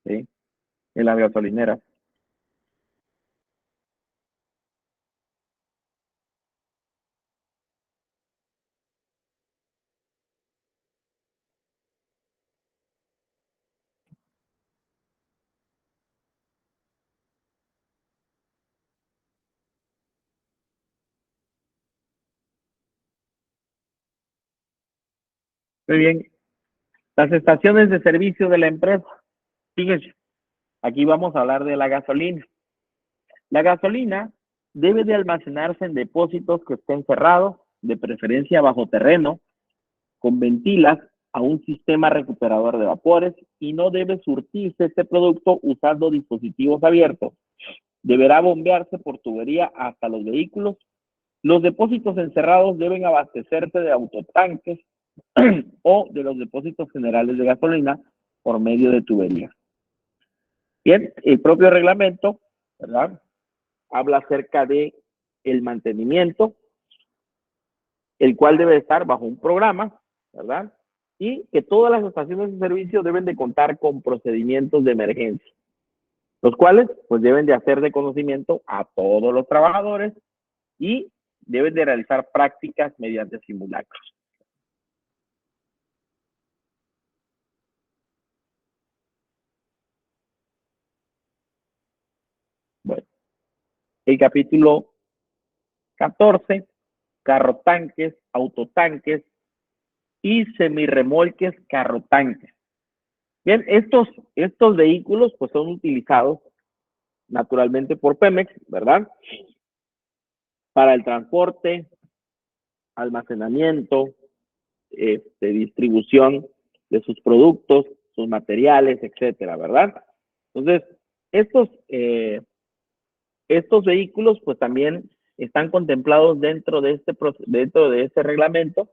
¿Sí? En las gasolineras. Muy bien. Las estaciones de servicio de la empresa. Fíjense, aquí vamos a hablar de la gasolina. La gasolina debe de almacenarse en depósitos que estén cerrados, de preferencia bajo terreno, con ventilas a un sistema recuperador de vapores y no debe surtirse este producto usando dispositivos abiertos. Deberá bombearse por tubería hasta los vehículos. Los depósitos encerrados deben abastecerse de autotanques o de los depósitos generales de gasolina por medio de tuberías. Bien, el propio reglamento, ¿verdad?, habla acerca de el mantenimiento, el cual debe estar bajo un programa, ¿verdad? Y que todas las estaciones de servicio deben de contar con procedimientos de emergencia, los cuales pues deben de hacer de conocimiento a todos los trabajadores y deben de realizar prácticas mediante simulacros. Bueno, el capítulo 14, carro tanques, autotanques y semirremolques carro tanques. Bien, estos vehículos pues son utilizados naturalmente por Pemex, ¿verdad?, para el transporte, almacenamiento, distribución de sus productos, sus materiales, etcétera, ¿verdad? Entonces, estos vehículos pues también están contemplados dentro de este reglamento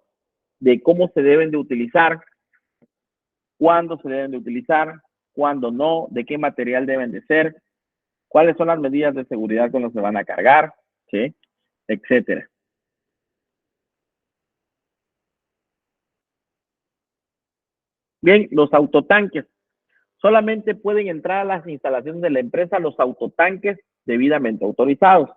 de cómo se deben de utilizar, cuándo se deben de utilizar, cuándo no, de qué material deben de ser, cuáles son las medidas de seguridad con las que van a cargar, ¿sí? Etcétera. Bien, los autotanques. Solamente pueden entrar a las instalaciones de la empresa los autotanques debidamente autorizados.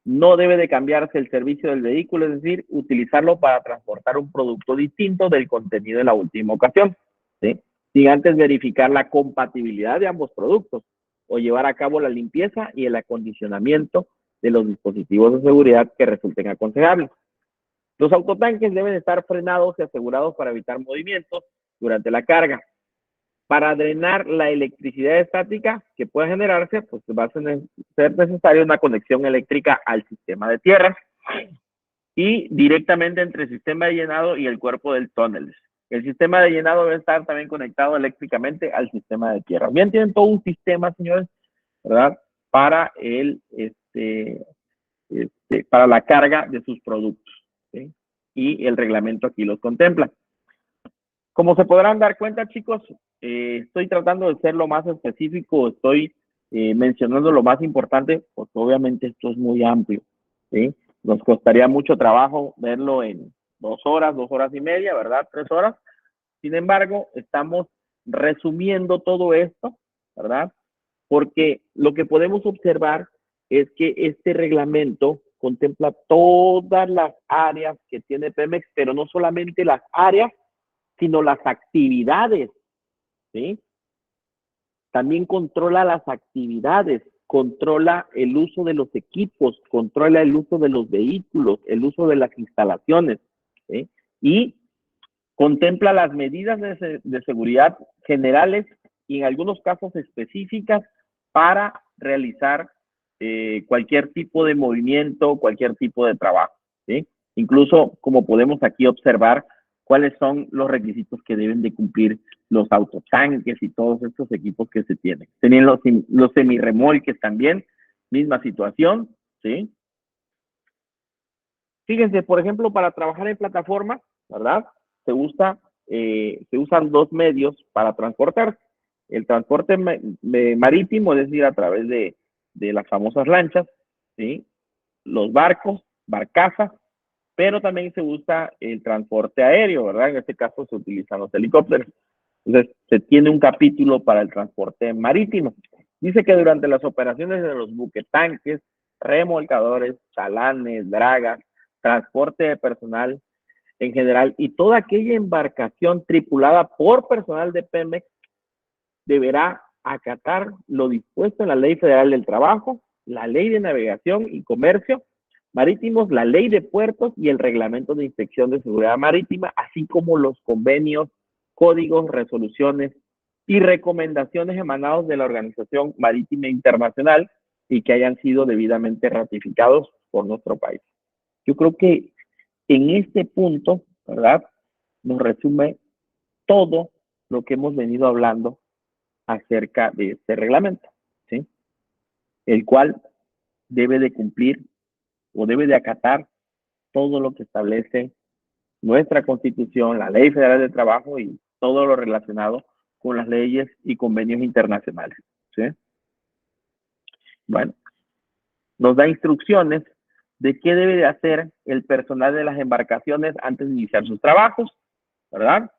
No debe de cambiarse el servicio del vehículo, es decir, utilizarlo para transportar un producto distinto del contenido de la última ocasión, ¿sí? Sin antes verificar la compatibilidad de ambos productos o llevar a cabo la limpieza y el acondicionamiento de los dispositivos de seguridad que resulten aconsejables. Los autotanques deben estar frenados y asegurados para evitar movimientos durante la carga. Para drenar la electricidad estática que pueda generarse, pues va a ser necesaria una conexión eléctrica al sistema de tierra y directamente entre el sistema de llenado y el cuerpo del túnel. El sistema de llenado debe estar también conectado eléctricamente al sistema de tierra. Bien, tienen todo un sistema, señores, ¿verdad? Para para la carga de sus productos, ¿sí? Y el reglamento aquí los contempla. Como se podrán dar cuenta, chicos, estoy tratando de ser lo más específico, estoy mencionando lo más importante, porque obviamente esto es muy amplio, ¿sí? Nos costaría mucho trabajo verlo en 2 horas y media, ¿verdad? 3 horas. Sin embargo, estamos resumiendo todo esto, ¿verdad? Porque lo que podemos observar es que este reglamento contempla todas las áreas que tiene Pemex, pero no solamente las áreas, sino las actividades, ¿sí? También controla las actividades, controla el uso de los equipos, controla el uso de los vehículos, el uso de las instalaciones, ¿sí? Y contempla las medidas de seguridad generales y en algunos casos específicas para realizar cualquier tipo de movimiento, cualquier tipo de trabajo, ¿sí? Incluso, como podemos aquí observar, cuáles son los requisitos que deben de cumplir los autotanques y todos estos equipos que se tienen. Tienen los semirremolques también, misma situación, ¿sí? Fíjense, por ejemplo, para trabajar en plataforma, ¿verdad? Se usan 2 medios para transportar. El transporte marítimo, es decir, a través de las famosas lanchas, ¿sí? Los barcos, barcazas, pero también se usa el transporte aéreo, ¿verdad? En este caso se utilizan los helicópteros. Entonces, se tiene un capítulo para el transporte marítimo. Dice que durante las operaciones de los buquetanques, remolcadores, chalanes, dragas, transporte de personal en general y toda aquella embarcación tripulada por personal de Pemex deberá acatar lo dispuesto en la Ley Federal del Trabajo, la Ley de Navegación y Comercio Marítimos, la Ley de Puertos y el Reglamento de Inspección de Seguridad Marítima, así como los convenios, códigos, resoluciones y recomendaciones emanados de la Organización Marítima Internacional y que hayan sido debidamente ratificados por nuestro país. Yo creo que en este punto, ¿verdad?, nos resume todo lo que hemos venido hablando acerca de este reglamento, ¿sí? El cual debe de cumplir o debe de acatar todo lo que establece nuestra Constitución, la Ley Federal del Trabajo y todo lo relacionado con las leyes y convenios internacionales, ¿sí? Bueno, nos da instrucciones de qué debe de hacer el personal de las embarcaciones antes de iniciar sus trabajos, ¿verdad?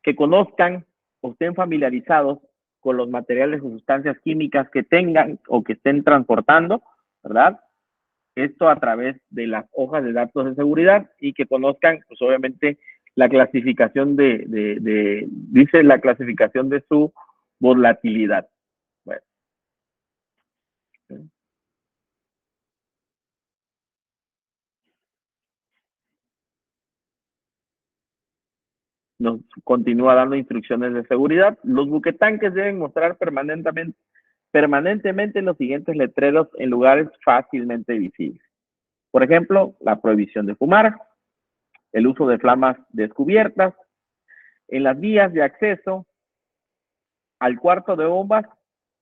Que conozcan o estén familiarizados con los materiales o sustancias químicas que tengan o que estén transportando, ¿verdad? Esto a través de las hojas de datos de seguridad y que conozcan, pues obviamente, la clasificación dice la clasificación de su volatilidad. Bueno. Nos continúa dando instrucciones de seguridad. Los buquetanques deben mostrar permanentemente los siguientes letreros en lugares fácilmente visibles. Por ejemplo, la prohibición de fumar, el uso de flamas descubiertas, en las vías de acceso al cuarto de bombas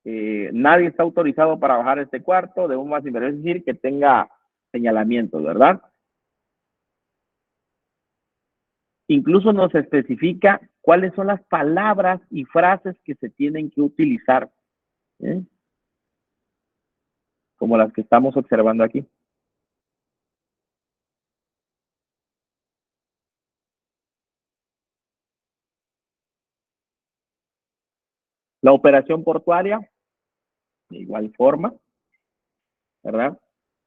nadie está autorizado para bajar este cuarto, debemos decir que tenga señalamientos, ¿verdad? Incluso nos especifica cuáles son las palabras y frases que se tienen que utilizar, ¿eh? Como las que estamos observando aquí. La operación portuaria, de igual forma, ¿verdad?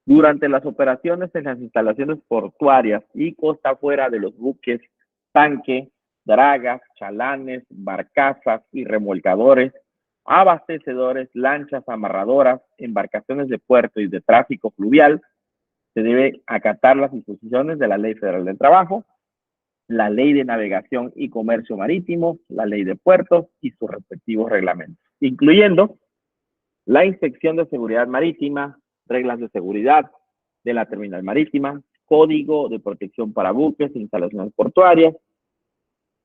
Durante las operaciones en las instalaciones portuarias y costa afuera de los buques, tanque, dragas, chalanes, barcazas y remolcadores, abastecedores, lanchas amarradoras, embarcaciones de puerto y de tráfico fluvial, se debe acatar las disposiciones de la Ley Federal del Trabajo, la Ley de Navegación y Comercio Marítimo, la Ley de Puertos y sus respectivos reglamentos, incluyendo la inspección de seguridad marítima, reglas de seguridad de la terminal marítima, código de protección para buques e instalaciones portuarias,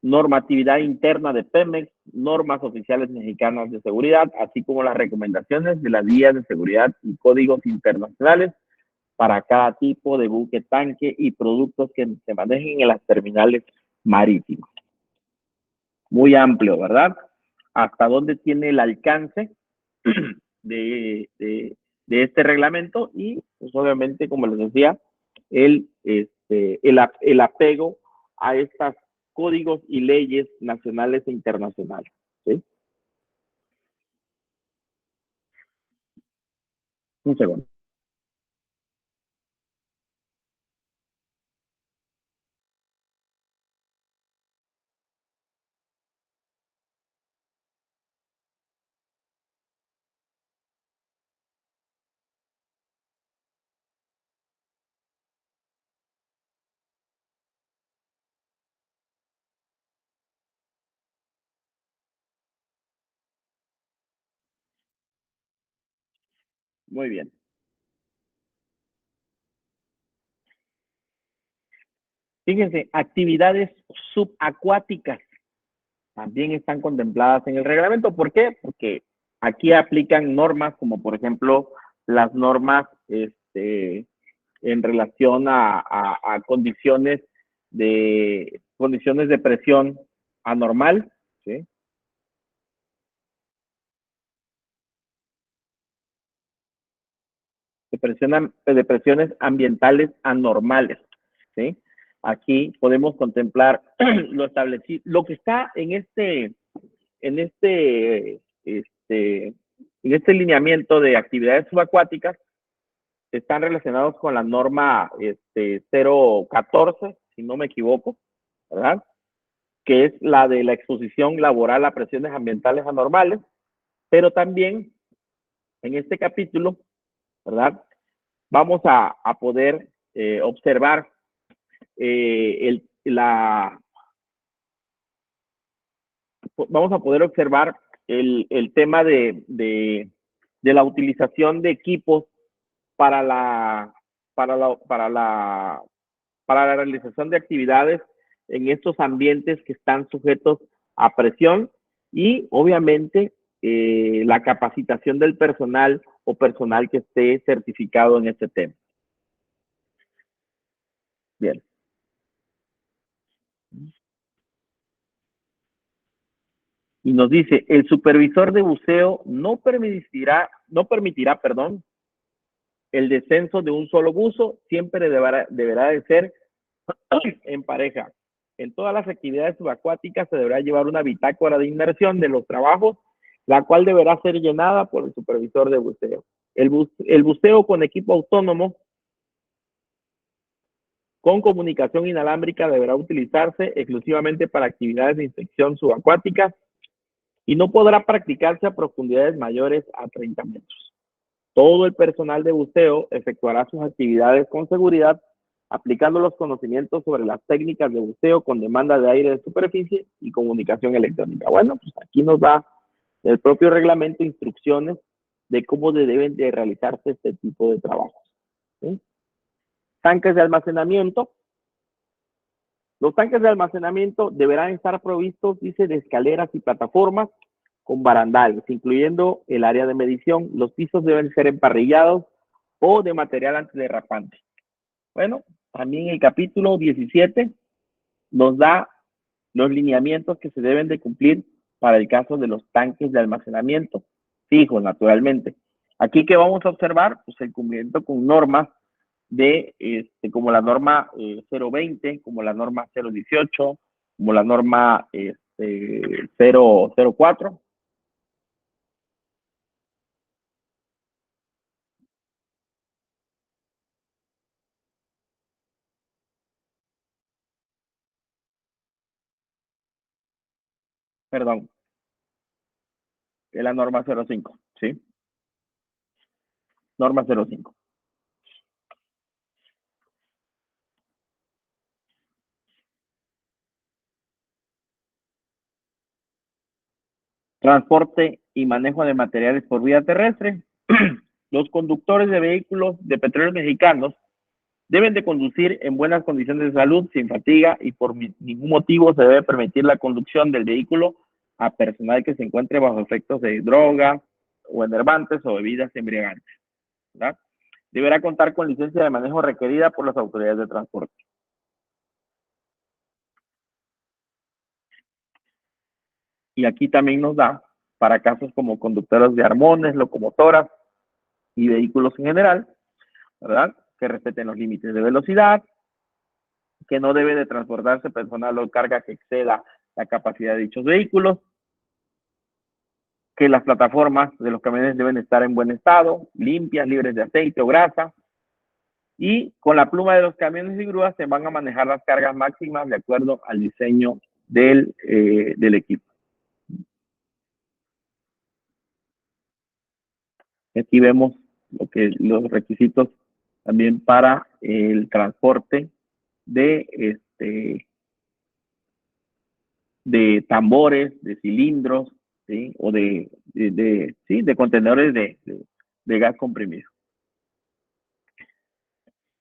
normatividad interna de Pemex, normas oficiales mexicanas de seguridad, así como las recomendaciones de las guías de seguridad y códigos internacionales para cada tipo de buque, tanque y productos que se manejen en las terminales marítimas. Muy amplio, ¿verdad? ¿Hasta dónde tiene el alcance de este reglamento? Y pues obviamente, como les decía, el apego a estos códigos y leyes nacionales e internacionales, ¿sí? Un segundo. Muy bien. Fíjense, actividades subacuáticas también están contempladas en el reglamento. ¿Por qué? Porque aquí aplican normas como, por ejemplo, las normas en relación a condiciones de presión anormal, ¿sí? De presiones ambientales anormales, ¿sí? Aquí podemos contemplar lo establecido, lo que está en este lineamiento de actividades subacuáticas están relacionados con la norma 014, si no me equivoco, ¿verdad? Que es la de la exposición laboral a presiones ambientales anormales, pero también en este capítulo, ¿verdad? Vamos a poder observar vamos a poder observar el tema de la utilización de equipos para la realización de actividades en estos ambientes que están sujetos a presión y obviamente la capacitación del personal o personal que esté certificado en este tema. Bien. Y nos dice, el supervisor de buceo no permitirá, el descenso de un solo buzo, siempre deberá de ser en pareja. En todas las actividades subacuáticas se deberá llevar una bitácora de inmersión de los trabajos, la cual deberá ser llenada por el supervisor de buceo. El buceo con equipo autónomo con comunicación inalámbrica deberá utilizarse exclusivamente para actividades de inspección subacuática y no podrá practicarse a profundidades mayores a 30 metros. Todo el personal de buceo efectuará sus actividades con seguridad, aplicando los conocimientos sobre las técnicas de buceo con demanda de aire de superficie y comunicación electrónica. Bueno, pues aquí nos da el propio reglamento instrucciones de cómo deben de realizarse este tipo de trabajos, ¿sí? Tanques de almacenamiento. Los tanques de almacenamiento deberán estar provistos, dice, de escaleras y plataformas con barandales, incluyendo el área de medición. Los pisos deben ser emparrillados o de material antiderrapante. Bueno, también el capítulo 17 nos da los lineamientos que se deben de cumplir para el caso de los tanques de almacenamiento fijos, naturalmente. Aquí, ¿qué vamos a observar? Pues el cumplimiento con normas de, como la norma 020, como la norma 018, como la norma 004. Perdón, es la norma 05, ¿sí? Norma 05. Transporte y manejo de materiales por vía terrestre. Los conductores de vehículos de petróleos mexicanos deben de conducir en buenas condiciones de salud, sin fatiga, y por ningún motivo se debe permitir la conducción del vehículo a personal que se encuentre bajo efectos de drogas o enervantes o bebidas embriagantes, ¿verdad? Deberá contar con licencia de manejo requerida por las autoridades de transporte. Y aquí también nos da para casos como conductores de armones, locomotoras y vehículos en general, ¿verdad? Que respeten los límites de velocidad, que no debe de transportarse personal o carga que exceda la capacidad de dichos vehículos, que las plataformas de los camiones deben estar en buen estado, limpias, libres de aceite o grasa, y con la pluma de los camiones y grúas se van a manejar las cargas máximas de acuerdo al diseño del equipo. Aquí vemos los requisitos también para el transporte de tambores, de cilindros, ¿sí? O de contenedores de gas comprimido.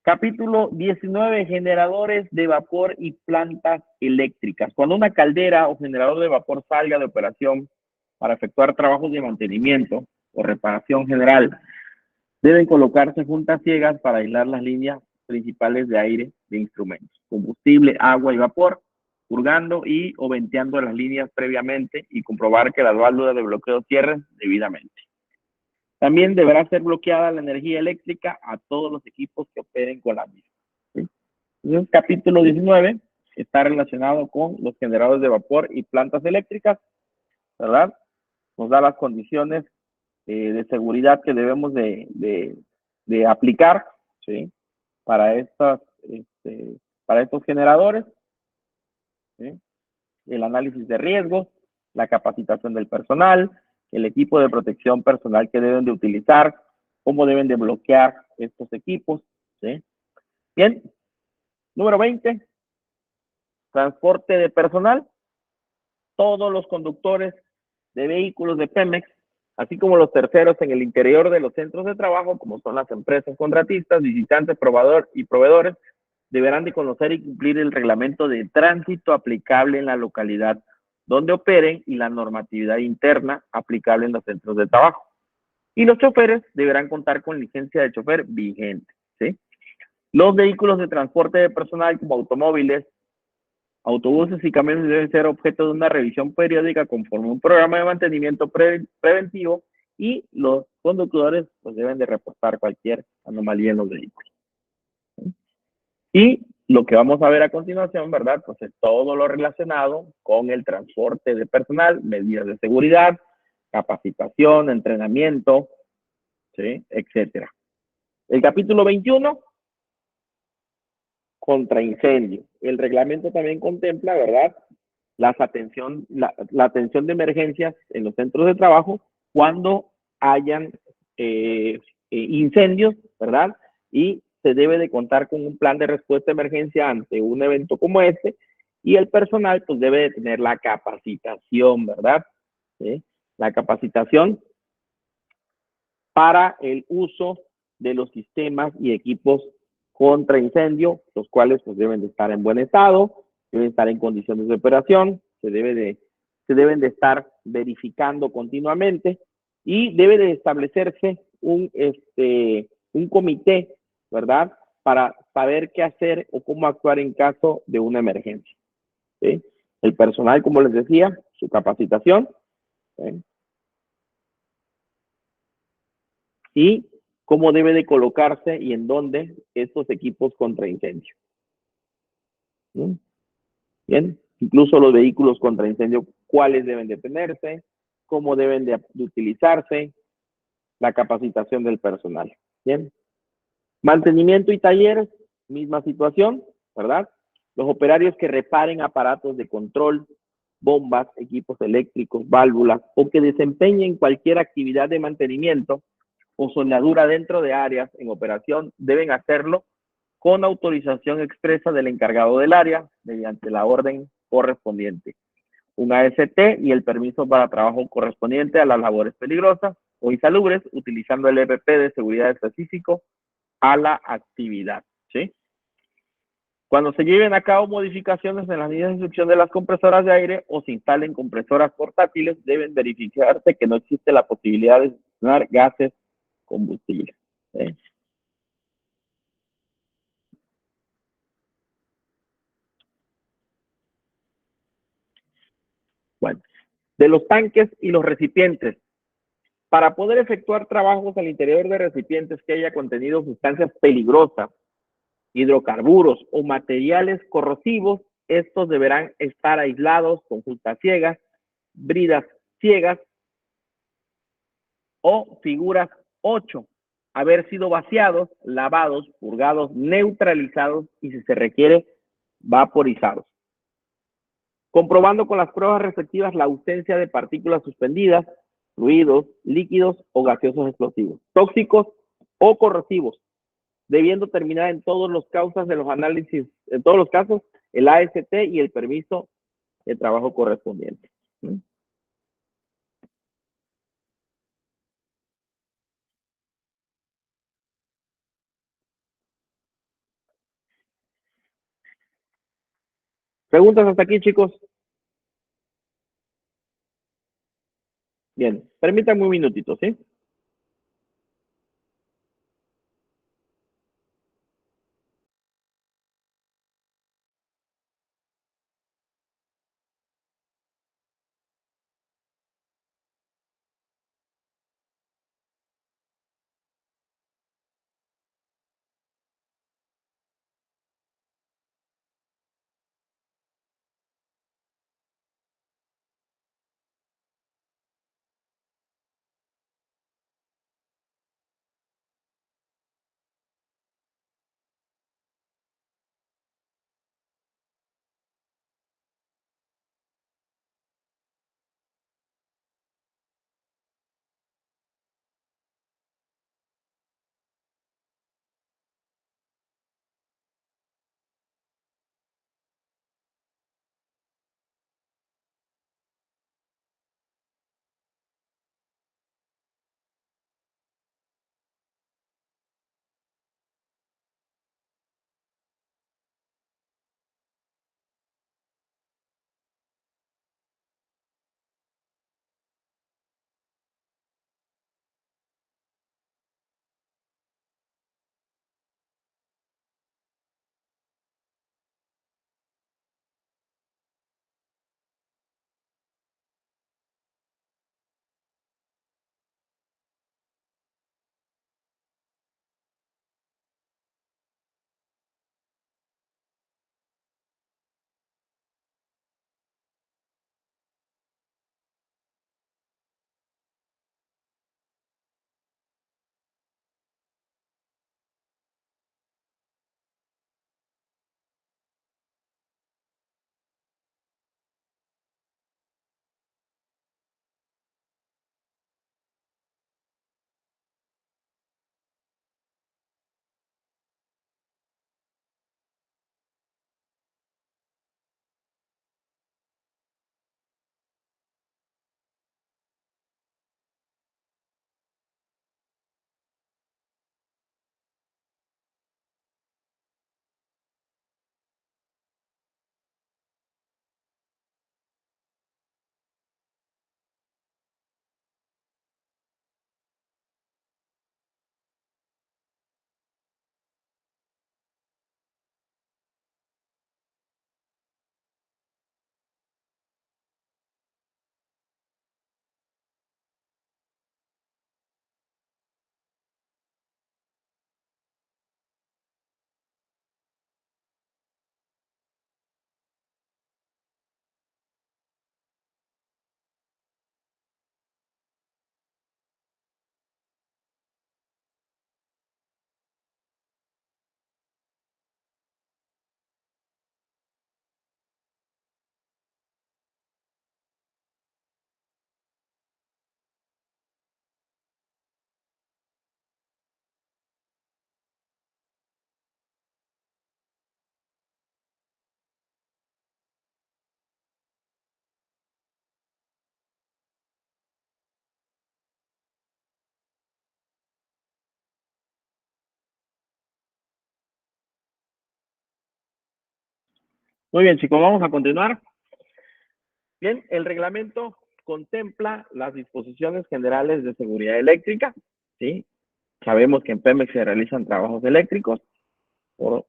Capítulo 19, generadores de vapor y plantas eléctricas. Cuando una caldera o generador de vapor salga de operación para efectuar trabajos de mantenimiento o reparación general, deben colocarse juntas ciegas para aislar las líneas principales de aire de instrumentos, combustible, agua y vapor, purgando y o venteando las líneas previamente y comprobar que las válvulas de bloqueo cierren debidamente. También deberá ser bloqueada la energía eléctrica a todos los equipos que operen con la misma, ¿sí? Entonces, capítulo 19 está relacionado con los generadores de vapor y plantas eléctricas, ¿verdad? Nos da las condiciones de seguridad que debemos de aplicar, ¿sí? Para estos generadores, ¿sí? El análisis de riesgos, la capacitación del personal, el equipo de protección personal que deben de utilizar, cómo deben de bloquear estos equipos, ¿sí? Bien, número 20, transporte de personal. Todos los conductores de vehículos de Pemex, así como los terceros en el interior de los centros de trabajo, como son las empresas contratistas, visitantes, proveedores, deberán de conocer y cumplir el reglamento de tránsito aplicable en la localidad donde operen y la normatividad interna aplicable en los centros de trabajo. Y los choferes deberán contar con licencia de chofer vigente, ¿sí? Los vehículos de transporte de personal como automóviles, autobuses y camiones deben ser objeto de una revisión periódica conforme un programa de mantenimiento preventivo, y los conductores pues deben de reportar cualquier anomalía en los vehículos. Y lo que vamos a ver a continuación, ¿verdad? Pues es todo lo relacionado con el transporte de personal, medidas de seguridad, capacitación, entrenamiento, ¿sí? Etcétera. El capítulo 21, contra incendio. El reglamento también contempla, ¿verdad? La atención de emergencias en los centros de trabajo cuando hayan incendios, ¿verdad? Y se debe de contar con un plan de respuesta de emergencia ante un evento como este, y el personal pues debe de tener la capacitación, ¿verdad? ¿Sí? La capacitación para el uso de los sistemas y equipos contra incendio, los cuales pues deben de estar en buen estado, deben estar en condiciones de operación, se debe de se deben de estar verificando continuamente y debe de establecerse un comité, ¿verdad? Para saber qué hacer o cómo actuar en caso de una emergencia. ¿Sí? El personal, como les decía, su capacitación, ¿sí? Y cómo debe de colocarse y en dónde estos equipos contra incendio. ¿Sí? Bien, incluso los vehículos contra incendio, cuáles deben de tenerse, cómo deben de utilizarse, la capacitación del personal. Bien, mantenimiento y talleres, misma situación, ¿verdad? Los operarios que reparen aparatos de control, bombas, equipos eléctricos, válvulas o que desempeñen cualquier actividad de mantenimiento o soldadura dentro de áreas en operación deben hacerlo con autorización expresa del encargado del área mediante la orden correspondiente, un AST y el permiso para trabajo correspondiente a las labores peligrosas o insalubres utilizando el EPP de seguridad específico a la actividad, ¿sí? Cuando se lleven a cabo modificaciones en las líneas de instrucción de las compresoras de aire o se instalen compresoras portátiles, deben verificarse que no existe la posibilidad de succionar gases combustibles. ¿Sí? Bueno, de los tanques y los recipientes. Para poder efectuar trabajos al interior de recipientes que haya contenido sustancias peligrosas, hidrocarburos o materiales corrosivos, estos deberán estar aislados con juntas ciegas, bridas ciegas o figuras 8, haber sido vaciados, lavados, purgados, neutralizados y si se requiere, vaporizados. Comprobando con las pruebas respectivas la ausencia de partículas suspendidas, fluidos, líquidos o gaseosos explosivos, tóxicos o corrosivos, debiendo terminar en todos los causas de los análisis, en todos los casos, el AST y el permiso de trabajo correspondiente. ¿Preguntas hasta aquí, chicos? Bien, permítanme un minutito, ¿sí? Muy bien, chicos, vamos a continuar. Bien, el reglamento contempla las disposiciones generales de seguridad eléctrica, ¿sí? Sabemos que en Pemex se realizan trabajos eléctricos por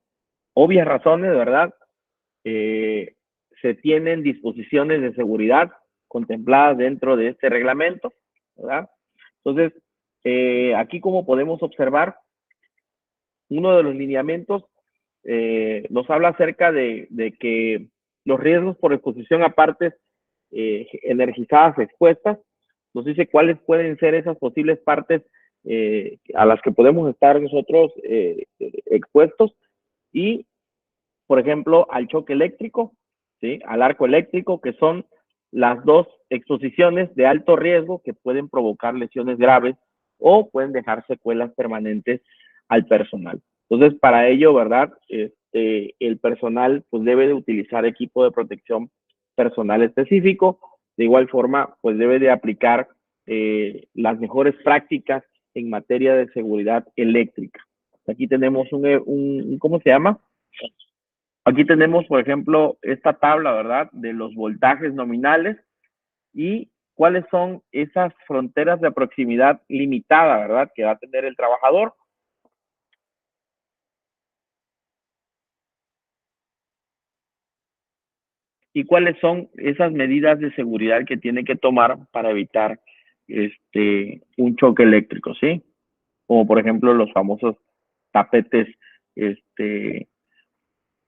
obvias razones, ¿verdad? Se tienen disposiciones de seguridad contempladas dentro de este reglamento, ¿verdad? Entonces, aquí como podemos observar, uno de los lineamientos nos habla acerca de que los riesgos por exposición a partes energizadas expuestas, nos dice cuáles pueden ser esas posibles partes a las que podemos estar nosotros expuestos y, por ejemplo, al choque eléctrico, ¿sí? Al arco eléctrico, que son las dos exposiciones de alto riesgo que pueden provocar lesiones graves o pueden dejar secuelas permanentes al personal. Entonces, para ello, ¿verdad? El personal pues debe de utilizar equipo de protección personal específico. De igual forma, pues debe de aplicar las mejores prácticas en materia de seguridad eléctrica. Aquí tenemos ¿cómo se llama? Aquí tenemos, por ejemplo, esta tabla, ¿verdad? De los voltajes nominales y cuáles son esas fronteras de proximidad limitada, ¿verdad? Que va a tener el trabajador. Y cuáles son esas medidas de seguridad que tiene que tomar para evitar un choque eléctrico, ¿sí? Como por ejemplo los famosos tapetes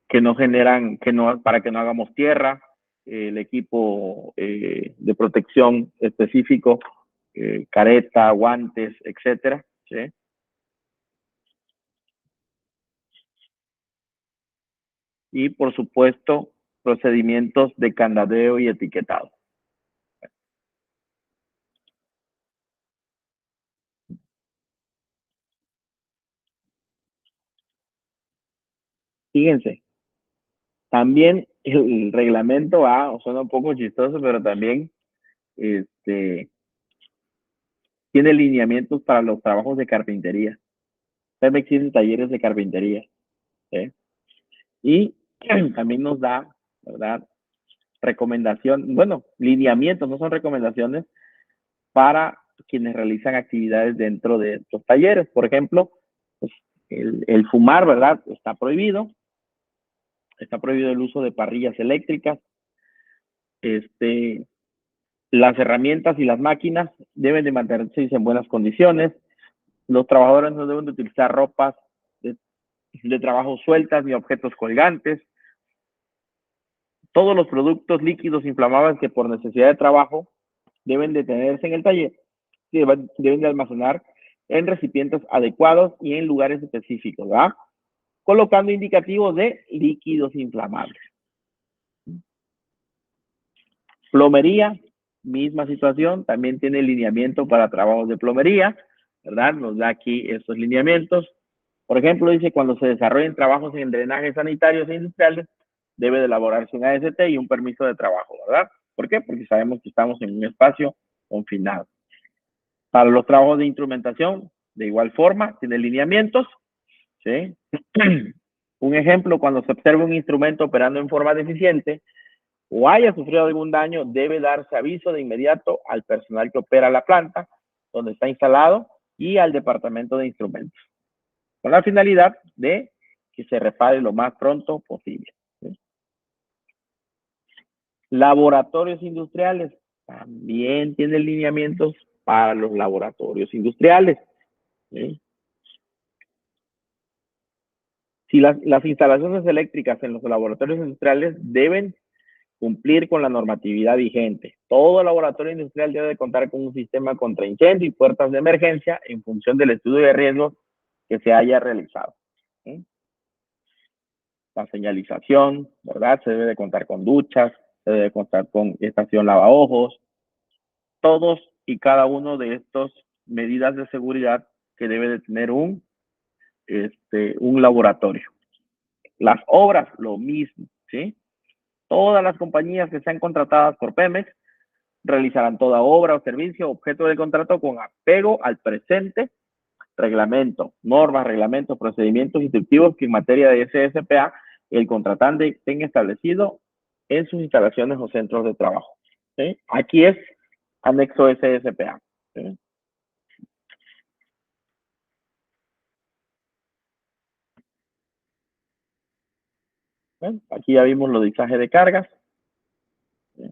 que no generan, para que no hagamos tierra, el equipo de protección específico, careta, guantes, etcétera, ¿sí? Y por supuesto, procedimientos de candadeo y etiquetado. Fíjense, también el reglamento suena un poco chistoso, pero también tiene lineamientos para los trabajos de carpintería. Pemex tiene talleres de carpintería, ¿sí? Y también nos da, ¿verdad? Recomendación, bueno, lineamientos, no son recomendaciones para quienes realizan actividades dentro de estos talleres. Por ejemplo, pues, el fumar, ¿verdad? Está prohibido el uso de parrillas eléctricas, las herramientas y las máquinas deben de mantenerse en buenas condiciones, los trabajadores no deben de utilizar ropas de trabajo sueltas ni objetos colgantes, todos los productos líquidos inflamables que por necesidad de trabajo deben de tenerse en el taller, deben de almacenar en recipientes adecuados y en lugares específicos, ¿verdad? Colocando indicativos de líquidos inflamables. Plomería, misma situación, también tiene lineamiento para trabajos de plomería, ¿verdad? Nos da aquí estos lineamientos. Por ejemplo, dice, cuando se desarrollen trabajos en drenajes sanitarios e industriales, debe de elaborarse un AST y un permiso de trabajo, ¿verdad? ¿Por qué? Porque sabemos que estamos en un espacio confinado. Para los trabajos de instrumentación, de igual forma, tiene lineamientos, ¿sí? Un ejemplo, cuando se observa un instrumento operando en forma deficiente o haya sufrido algún daño, debe darse aviso de inmediato al personal que opera la planta donde está instalado y al departamento de instrumentos, con la finalidad de que se repare lo más pronto posible, ¿sí? Laboratorios industriales también tienen lineamientos para los laboratorios industriales, ¿sí? Si las instalaciones eléctricas en los laboratorios industriales deben cumplir con la normatividad vigente. Todo laboratorio industrial debe contar con un sistema contra incendio y puertas de emergencia en función del estudio de riesgos que se haya realizado, ¿sí? La señalización, ¿verdad? Se debe de contar con duchas, se debe de contar con estación lavaojos, todos y cada uno de estos medidas de seguridad que debe de tener un laboratorio. Las obras, lo mismo, ¿sí? Todas las compañías que sean contratadas por Pemex realizarán toda obra o servicio objeto del contrato con apego al presente reglamento, normas, reglamentos, procedimientos instructivos que en materia de SSPA el contratante tenga establecido en sus instalaciones o centros de trabajo. ¿Sí? Aquí es anexo SSPA. ¿Sí? ¿Ven? Aquí ya vimos los disajes de cargas. ¿Sí?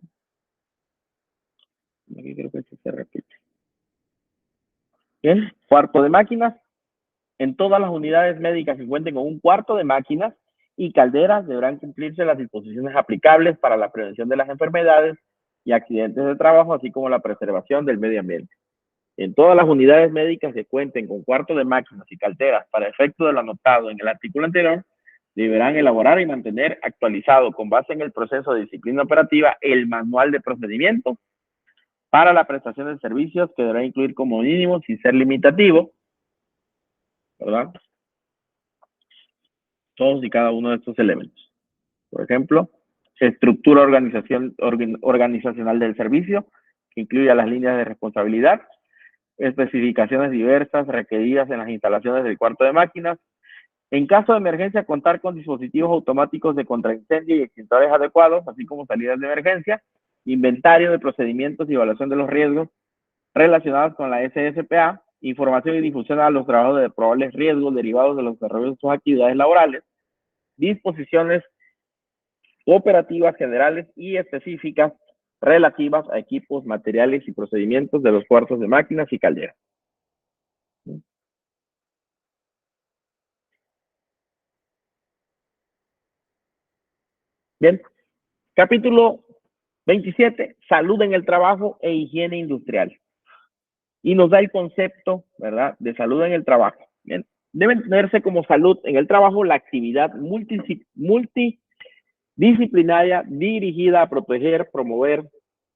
Aquí creo que se repite. Bien, cuarto de máquinas. En todas las unidades médicas que cuenten con un cuarto de máquinas y calderas deberán cumplirse las disposiciones aplicables para la prevención de las enfermedades y accidentes de trabajo, así como la preservación del medio ambiente. En todas las unidades médicas que cuenten con cuarto de máquinas y calderas para efecto de lo anotado en el artículo anterior, deberán elaborar y mantener actualizado con base en el proceso de disciplina operativa el manual de procedimiento para la prestación de servicios que deberá incluir como mínimo, sin ser limitativo, ¿verdad? Todos y cada uno de estos elementos. Por ejemplo, estructura organizacional del servicio, que incluye las líneas de responsabilidad, especificaciones diversas requeridas en las instalaciones del cuarto de máquinas. En caso de emergencia, contar con dispositivos automáticos de contraincendio y extintores adecuados, así como salidas de emergencia, inventario de procedimientos y evaluación de los riesgos relacionados con la SSPA, información y difusión a los trabajadores de probables riesgos derivados de los desarrollos de sus actividades laborales, disposiciones operativas generales y específicas relativas a equipos, materiales y procedimientos de los cuartos de máquinas y calderas. Bien, capítulo 27, salud en el trabajo e higiene industrial. Y nos da el concepto, ¿verdad?, de salud en el trabajo. Bien, deben tenerse como salud en el trabajo la actividad multidisciplinaria dirigida a proteger, promover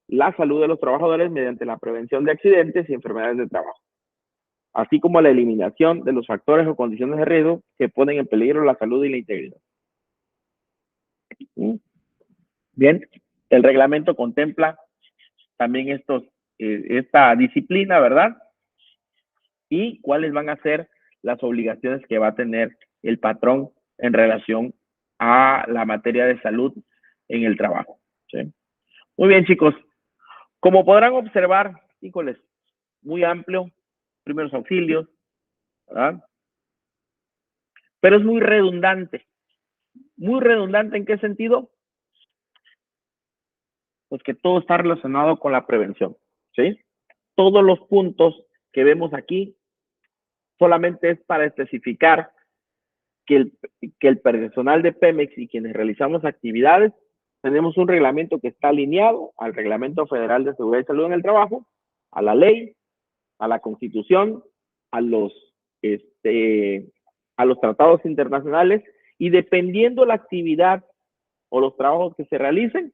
la salud de los trabajadores mediante la prevención de accidentes y enfermedades de trabajo, así como la eliminación de los factores o condiciones de riesgo que ponen en peligro la salud y la integridad. Bien, el reglamento contempla también esta disciplina, ¿verdad? Y cuáles van a ser las obligaciones que va a tener el patrón en relación a la materia de salud en el trabajo. ¿Sí? Muy bien, chicos. Como podrán observar, híjoles, muy amplio, primeros auxilios, ¿verdad? Pero es muy redundante. ¿Muy redundante en qué sentido? Pues que todo está relacionado con la prevención, ¿sí? Todos los puntos que vemos aquí solamente es para especificar que el personal de Pemex y quienes realizamos actividades tenemos un reglamento que está alineado al Reglamento Federal de Seguridad y Salud en el Trabajo, a la ley, a la Constitución, a los tratados internacionales, y dependiendo la actividad o los trabajos que se realicen,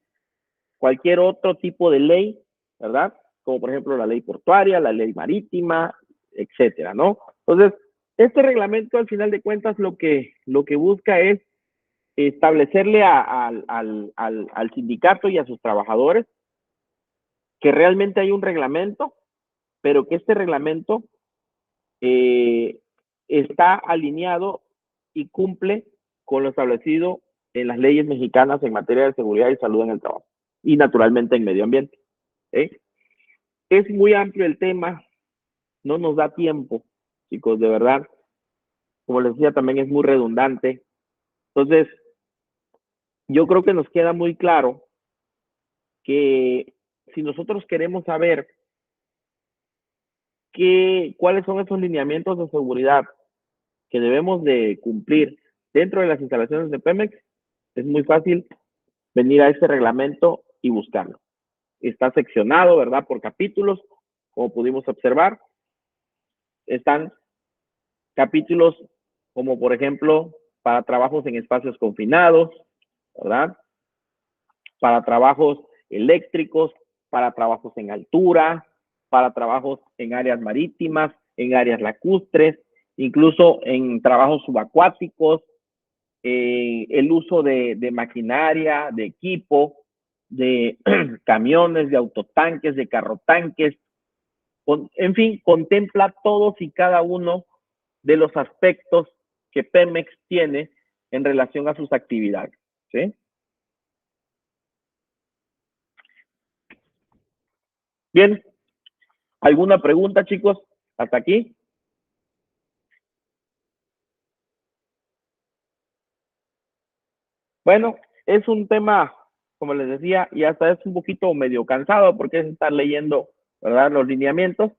cualquier otro tipo de ley, ¿verdad? Como por ejemplo la ley portuaria, la ley marítima, etcétera, ¿no? Entonces, este reglamento al final de cuentas lo que busca es establecerle al sindicato y a sus trabajadores que realmente hay un reglamento, pero que este reglamento está alineado y cumple con lo establecido en las leyes mexicanas en materia de seguridad y salud en el trabajo y naturalmente en medio ambiente. Es muy amplio el tema, no nos da tiempo, chicos, de verdad. Como les decía, también es muy redundante. Entonces, yo creo que nos queda muy claro que si nosotros queremos saber cuáles son esos lineamientos de seguridad que debemos de cumplir dentro de las instalaciones de Pemex, es muy fácil venir a este reglamento y buscarlo. Está seccionado, ¿verdad?, por capítulos, como pudimos observar. Están capítulos como, por ejemplo, para trabajos en espacios confinados, ¿verdad? Para trabajos eléctricos, para trabajos en altura, para trabajos en áreas marítimas, en áreas lacustres, incluso en trabajos subacuáticos, el uso de maquinaria, de equipo, de camiones, de autotanques, de carrotanques, en fin, contempla todos y cada uno de los aspectos que Pemex tiene en relación a sus actividades, ¿sí? Bien, ¿alguna pregunta, chicos? ¿Hasta aquí? Bueno, es un tema, como les decía, y hasta es un poquito medio cansado porque es estar leyendo, ¿verdad? Los lineamientos.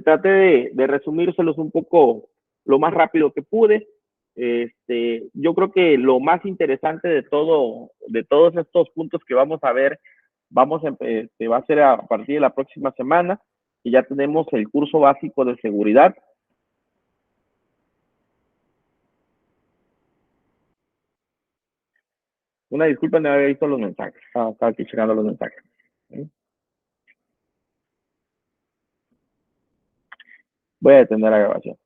Trate de resumírselos un poco lo más rápido que pude. Yo creo que lo más interesante de todos estos puntos que vamos a ver, va a ser a partir de la próxima semana, que ya tenemos el curso básico de seguridad. Una disculpa, no había visto los mensajes. Estaba aquí checando los mensajes. Voy a detener la grabación.